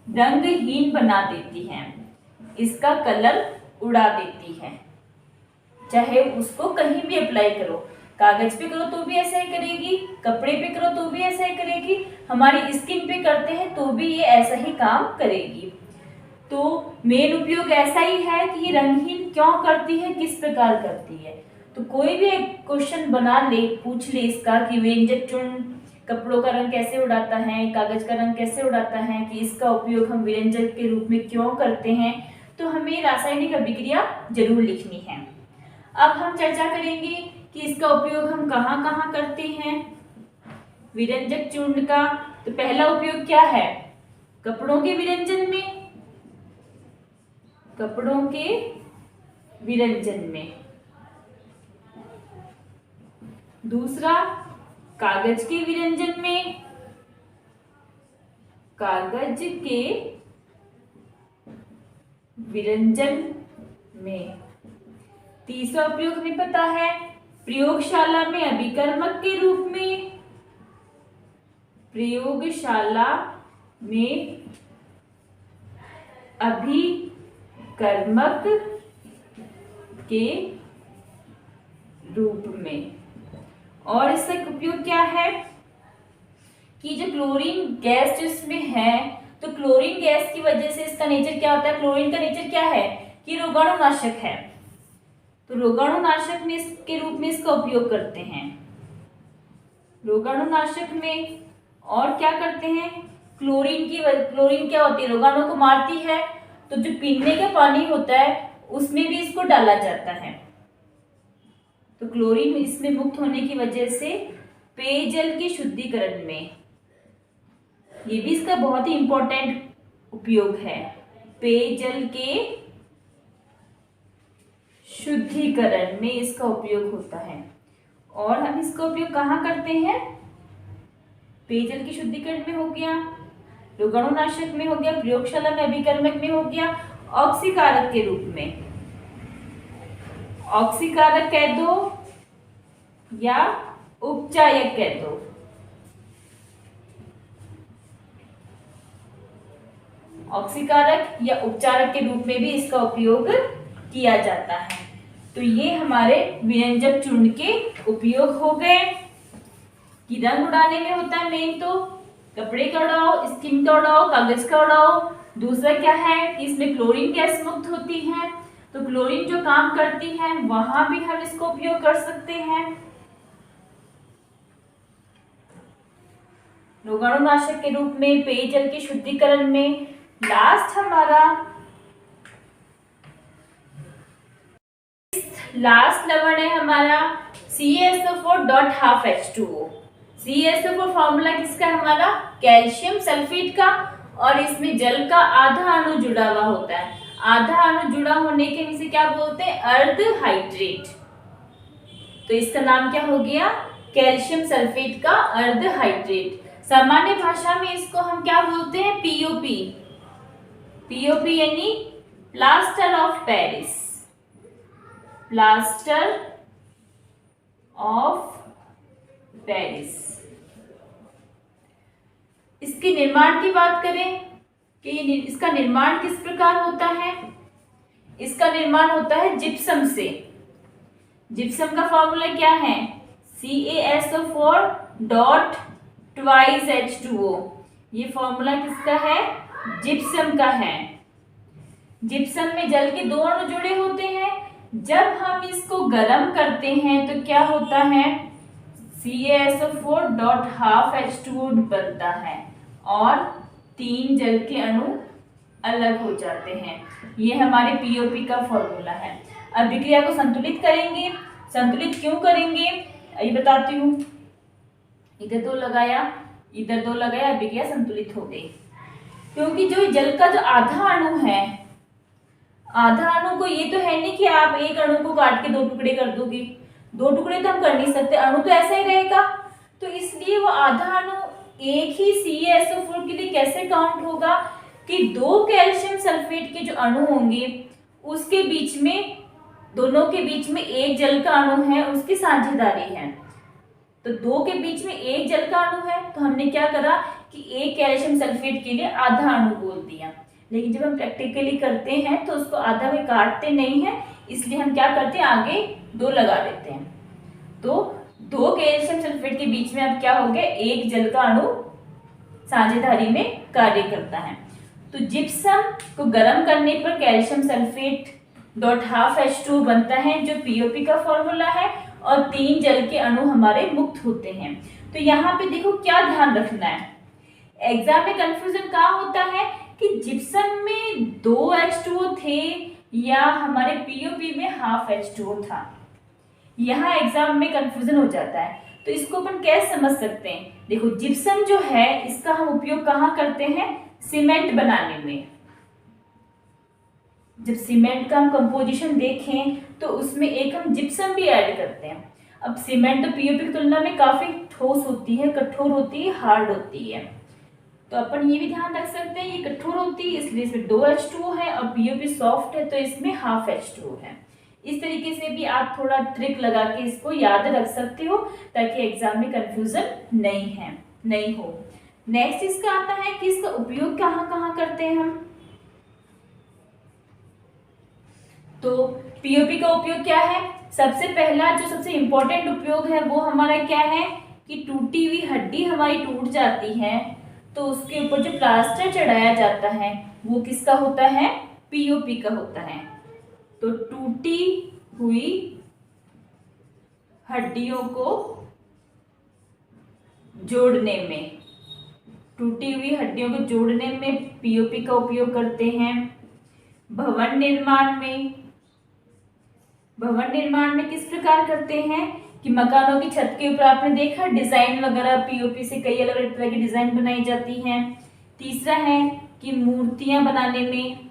रंगहीन बना देती है, इसका कलर उड़ा देती है। चाहे उसको कहीं भी अप्लाई करो, कागज पे करो तो भी ऐसा ही करेगी, कपड़े पे करो तो भी ऐसा ही करेगी, हमारी स्किन पे करते हैं तो भी ये ऐसा ही काम करेगी। तो मेन उपयोग ऐसा ही है कि ये रंगहीन क्यों करती है, किस प्रकार करती है। तो कोई भी एक क्वेश्चन बना ले, पूछ ले इसका कि विरंजक चूर्ण कपड़ों का रंग कैसे उड़ाता है, कागज का रंग कैसे उड़ाता है, कि इसका उपयोग हम विरंजक के रूप में क्यों करते हैं, तो हमें रासायनिक अभिक्रिया जरूर लिखनी है। अब हम चर्चा करेंगे कि इसका उपयोग हम कहाँ कहाँ करते हैं विरंजक चूर्ण का। तो पहला उपयोग क्या है, कपड़ों के विरंजन में, कपड़ों के विरंजन में। दूसरा कागज के विरंजन में, कागज के विरंजन में। तीसरा उपयोग हमें पता है, प्रयोगशाला में अभिकर्मक के रूप में, प्रयोगशाला में अभिकर्मक के रूप में। और इसका उपयोग क्या है कि जो क्लोरीन गैस जिसमें है, तो क्लोरीन गैस की वजह से इसका नेचर क्या होता है, क्लोरीन का नेचर क्या है कि रोगाणुनाशक है, तो रोगाणुनाशक में इसके रूप में इसका उपयोग करते हैं, रोगाणुनाशक में। और क्या करते हैं, क्लोरीन क्या होती है, रोगाणु को मारती है, तो जो पीने का पानी होता है उसमें भी इसको डाला जाता है। तो क्लोरीन इसमें मुक्त होने की वजह से पेयजल के शुद्धिकरण में, ये भी इसका बहुत ही इंपॉर्टेंट उपयोग है, पेयजल के शुद्धिकरण में इसका उपयोग होता है। और हम इसका उपयोग कहाँ करते हैं, पेयजल के शुद्धिकरण में हो गया, रोगाणुनाशक में हो गया, प्रयोगशाला में अभिकर्मक में हो गया, ऑक्सीकारक के रूप में, ऑक्सीकारक कह दो या उपचायक कह दो। ऑक्सीकारक या उपचारक के रूप में भी इसका उपयोग किया जाता है। तो ये हमारे विरंजक चूर्ण के उपयोग हो गए कि रंग उड़ाने में होता है मेन, तो कपड़े का उड़ाओ, स्किन का उड़ाओ, कागज का उड़ाओ। दूसरा क्या है कि इसमें क्लोरीन गैस मुक्त होती है, तो क्लोरीन जो काम करती है वहां भी हम इसको उपयोग कर सकते हैं। रोगाणुनाशक के रूप में, पेयजल के शुद्धिकरण में। लास्ट हमारा लास्ट लवण है हमारा CaSO4.12H2O। CaSO4 फॉर्मूला किसका है हमारा, कैल्शियम सल्फेट का, और इसमें जल का आधा अणु जुड़ा हुआ होता है। आधा अणु जुड़ा होने के इसे क्या बोलते हैं, अर्ध हाइड्रेट। तो इसका नाम क्या हो गया, कैल्शियम सल्फेट का अर्ध हाइड्रेट। सामान्य भाषा में इसको हम क्या बोलते हैं, POP। POP यानी plaster of Paris, plaster of Paris. इसके निर्माण की बात करें कि इसका निर्माण किस प्रकार होता है, इसका निर्माण होता है जिप्सम से। जिप्सम का फॉर्मूला क्या है, CaSO4.2H2O। ये फॉर्मूला किसका है, जिप्सम का है। जिप्सम में जल के 2 अणु जुड़े होते हैं, जब हम इसको गर्म करते हैं तो क्या होता है, CaSO4.12H2O बनता है और 3 जल के अणु अलग हो जाते हैं। ये हमारे पीओपी का फॉर्मूला है। अब विक्रिया को संतुलित करेंगे। संतुलित क्यों करेंगे ये बताती हूँ। इधर 2 लगाया, इधर 2 लगाया, विक्रिया संतुलित हो गई। क्योंकि जो जल का जो आधा अणु है, आधा अणु को ये तो है नहीं कि आप एक अणु को काट के 2 टुकड़े कर दोगे, 2 टुकड़े तो हम कर नहीं सकते, अणु तो ऐसा ही रहेगा। तो इसलिए वो आधा अणु एक ही CaSO4 के लिए कैसे काउंट होगा कि 2 कैल्शियम सल्फेट के जो अणु होंगे उसके बीच में, दोनों के बीच में एक जल का अणु है, उसकी साझेदारी है। तो 2 के बीच में एक जल का अणु है, तो हमने क्या करा कि एक कैल्शियम सल्फेट के लिए आधा अणु बोल दिया। लेकिन जब हम प्रैक्टिकली करते हैं तो उसको आधा में काटते नहीं हैं, इसलिए हम क्या करते हैं, आगे 2 लगा देते हैं। तो 2 कैल्शियम सल्फेट के बीच में अब क्या हो गया, एक जल का अणु साझेदारी में कार्य करता है। तो जिप्सम को गर्म करने पर कैल्शियम सल्फेट .12H2O बनता है, जो पीओपी का फॉर्मूला है, और 3 जल के अणु हमारे मुक्त होते हैं। तो यहाँ पे देखो क्या ध्यान रखना है, एग्जाम में कंफ्यूजन कहाँ होता है कि जिप्सम में 2H2O थे या हमारे पीओपी में ½ H2O था। यहाँ एग्जाम में कंफ्यूजन हो जाता है। तो इसको अपन कैसे समझ सकते हैं, देखो जिप्सम जो है इसका हम उपयोग कहाँ करते हैं, सीमेंट बनाने में। जब सीमेंट का हम कंपोजिशन देखें तो उसमें एक हम जिप्सम भी ऐड करते हैं। अब सीमेंट तो पीओपी की तुलना में काफी ठोस होती है, कठोर होती है, हार्ड होती है। तो अपन ये भी ध्यान रख सकते हैं ये कठोर होती है इसलिए इसमें 2H2O है, और पीओपी सॉफ्ट है तो इसमें ½ H2O है। इस तरीके से भी आप थोड़ा ट्रिक लगा के इसको याद रख सकते हो ताकि एग्जाम में कंफ्यूजन नहीं हो। नेक्स्ट इसका आता है कि इसका उपयोग कहाँ कहाँ करते हैं हम। तो पीओपी का उपयोग क्या है, सबसे पहला जो सबसे इंपॉर्टेंट उपयोग है वो हमारा क्या है कि टूटी हुई हड्डी हमारी टूट जाती है तो उसके ऊपर जो प्लास्टर चढ़ाया जाता है वो किसका होता है, पीओपी का होता है। तो टूटी हुई हड्डियों को जोड़ने में, टूटी हुई हड्डियों को जोड़ने में पीओपी का उपयोग करते हैं। भवन निर्माण में किस प्रकार करते हैं कि मकानों की छत के ऊपर आपने देखा डिजाइन वगैरह पीओपी से कई अलग अलग तरह की डिजाइन बनाई जाती हैं। तीसरा है कि मूर्तियां बनाने में,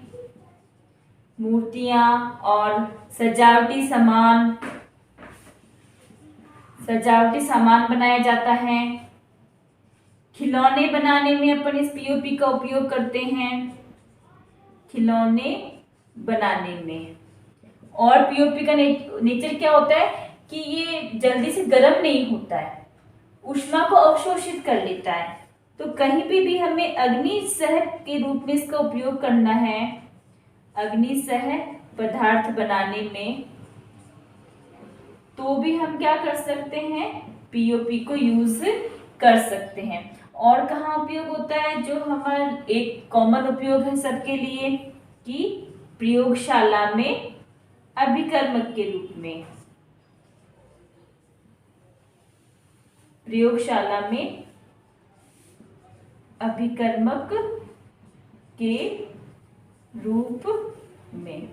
मूर्तियां और सजावटी सामान बनाया जाता है। खिलौने बनाने में अपन इस पीओपी का उपयोग करते हैं, खिलौने बनाने में। और पीओपी का नेचर क्या होता है कि ये जल्दी से गर्म नहीं होता है, ऊष्मा को अवशोषित कर लेता है। तो कहीं भी हमें अग्निसह के रूप में इसका उपयोग करना है, अग्निसह पदार्थ बनाने में, तो भी हम क्या कर सकते हैं, पीओपी को यूज कर सकते हैं। और कहाँ उपयोग होता है, जो हमारा एक कॉमन उपयोग है सबके लिए कि प्रयोगशाला में अभिकर्मक के रूप में, प्रयोगशाला में अभिकर्मक के रूप में।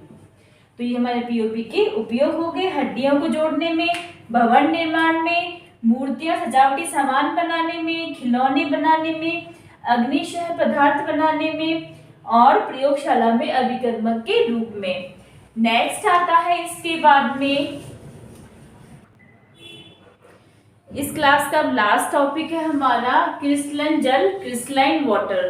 तो ये हमारे पीओपी के उपयोग हो गए, हड्डियों को जोड़ने में, भवन निर्माण में, मूर्तियां सजावटी सामान बनाने में, खिलौने बनाने में, अग्निशय पदार्थ बनाने में और प्रयोगशाला में अभिकर्मक के रूप में। नेक्स्ट आता है इसके बाद में, इस क्लास का लास्ट टॉपिक है हमारा क्रिस्टलाइन जल, क्रिस्टलाइन वाटर।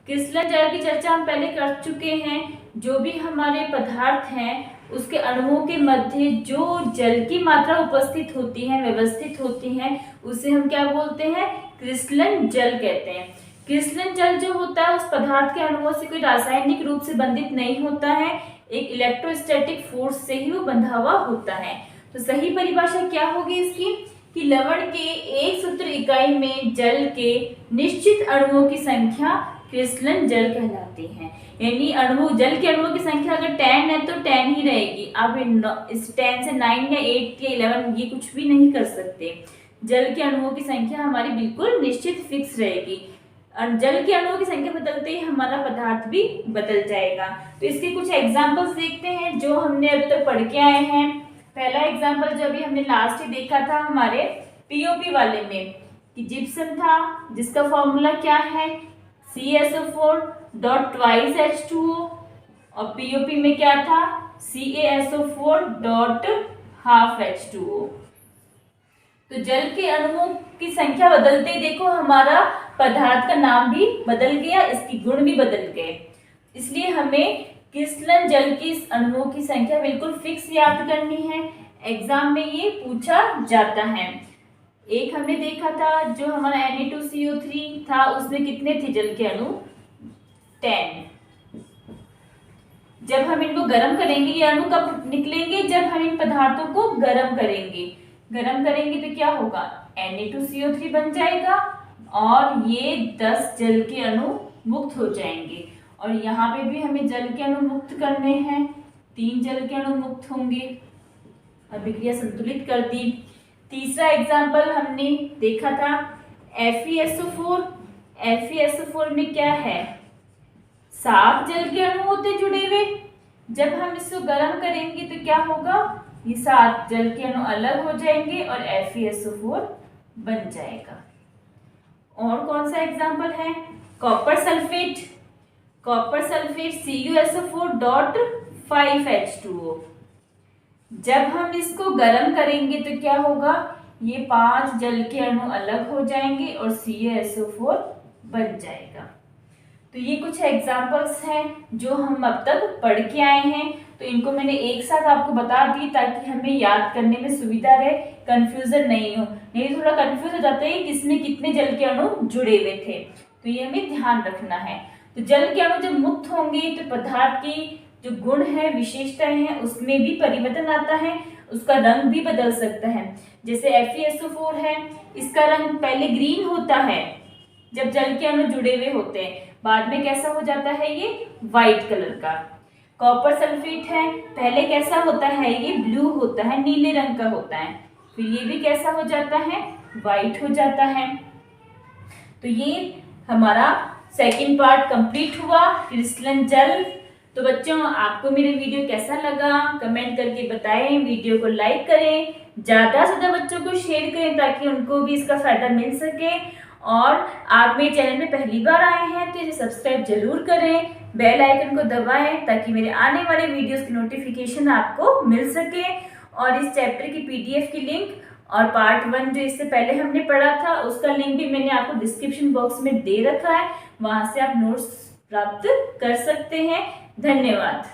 क्रिस्टलाइन जल की चर्चा हम पहले कर चुके हैं। जो भी हमारे पदार्थ हैं उसके अणुओं के मध्य जो जल की मात्रा उपस्थित होती है, व्यवस्थित होती है, उसे हम क्या बोलते हैं, क्रिस्टलाइन जल कहते हैं। क्रिस्टलाइन जल जो होता है उस पदार्थ के अणुओं से कोई रासायनिक रूप से बंधित नहीं होता है, एक इलेक्ट्रोस्टैटिक फोर्स से ही वो बंधा हुआ होता है। तो सही परिभाषा क्या होगी इसकी कि लवण के एक सूत्र इकाई में जल के निश्चित अणुओं की संख्या क्रिस्टलन जल कहलाते हैं। यानी अणु, जल के अणुओं की संख्या अगर 10 है तो 10 ही रहेगी। आप इस 10 से 9 या 8 या 11 ये कुछ भी नहीं कर सकते। जल के अणुओं की संख्या हमारी बिल्कुल निश्चित फिक्स रहेगी। जल के अणुओं की संख्या बदलते ही हमारा पदार्थ भी बदल जाएगा। तो इसके कुछ एग्जाम्पल्स देखते हैं जो हमने अब तक पढ़ के आए हैं। पहला एग्जाम्पल जो अभी हमने लास्ट ही देखा था हमारे पीओपी वाले में कि जिप्सम था, जिसका फॉर्मूला क्या है CaSO4 डॉट ट्वाइस H2O, और पीओपी में क्या था CaSO4 डॉट हाफ H2O। तो जल के अणुओं की संख्या बदलते ही देखो हमारा पदार्थ का नाम भी बदल गया, इसके गुण भी बदल गए। इसलिए हमें क्रिस्टलन जल की अणुओं की संख्या बिल्कुल फिक्स याद करनी है। एग्जाम में ये पूछा जाता है। एक हमने देखा था जो हमारा Na2CO3 था, उसमें कितने थे जल के अणु 10। जब हम इनको गर्म करेंगे, ये अणु कब निकलेंगे जब हम इन पदार्थों को गर्म करेंगे। गर्म करेंगे तो क्या होगा Na2CO3 बन जाएगा और ये 10 जल के अणु मुक्त हो जाएंगे। और यहाँ पे भी हमें जल के अणु मुक्त करने हैं, 3 जल के अणु मुक्त होंगे। अभिक्रिया संतुलित कर दी। तीसरा एग्जाम्पल हमने देखा था FeSO4। FeSO4 में क्या है 7 जल के अणु होते जुड़े हुए। जब हम इसको गर्म करेंगे तो क्या होगा, ये 7 जल के अणु अलग हो जाएंगे और FeSO4 बन जाएगा। और कौन सा एग्जाम्पल है copper sulphate. Copper sulphate CuSO4 dot 5 H2O। जब हम इसको गर्म करेंगे तो क्या होगा, ये 5 जल के अणु अलग हो जाएंगे और CaSO4 बन जाएगा। तो ये कुछ एग्जाम्पल्स हैं जो हम अब तक पढ़ के आए हैं। तो इनको मैंने एक साथ आपको बता दी ताकि हमें याद करने में सुविधा रहे, कंफ्यूजन नहीं हो। नहीं थोड़ा कंफ्यूज हो जाता है कि किसमें कितने जल के अणु जुड़े हुए थे, तो ये हमें ध्यान रखना है। तो जल के अणु जब मुक्त होंगे तो पदार्थ की जो गुण है, विशेषताएं हैं, उसमें भी परिवर्तन आता है, उसका रंग भी बदल सकता है। जैसे FeSO4 है, इसका रंग पहले ग्रीन होता है जब जल के अणु जुड़े हुए होते हैं, बाद में कैसा हो जाता है ये व्हाइट कलर का। कॉपर सल्फेट है, पहले कैसा होता है ये ब्लू होता है, नीले रंग का होता है, फिर ये भी कैसा हो जाता है व्हाइट हो जाता है। तो ये हमारा सेकंड पार्ट कंप्लीट हुआ क्रिस्टलन जल। तो बच्चों आपको मेरे वीडियो कैसा लगा कमेंट करके बताएं, वीडियो को लाइक करें, ज़्यादा से ज़्यादा बच्चों को शेयर करें ताकि उनको भी इसका फ़ायदा मिल सके। और आप मेरे चैनल में पहली बार आए हैं तो इसे सब्सक्राइब जरूर करें, बेल आइकन को दबाएं ताकि मेरे आने वाले वीडियोस की नोटिफिकेशन आपको मिल सके। और इस चैप्टर की PDF की लिंक और पार्ट 1 जो इससे पहले हमने पढ़ा था उसका लिंक भी मैंने आपको डिस्क्रिप्शन बॉक्स में दे रखा है, वहाँ से आप नोट्स प्राप्त कर सकते हैं। धन्यवाद।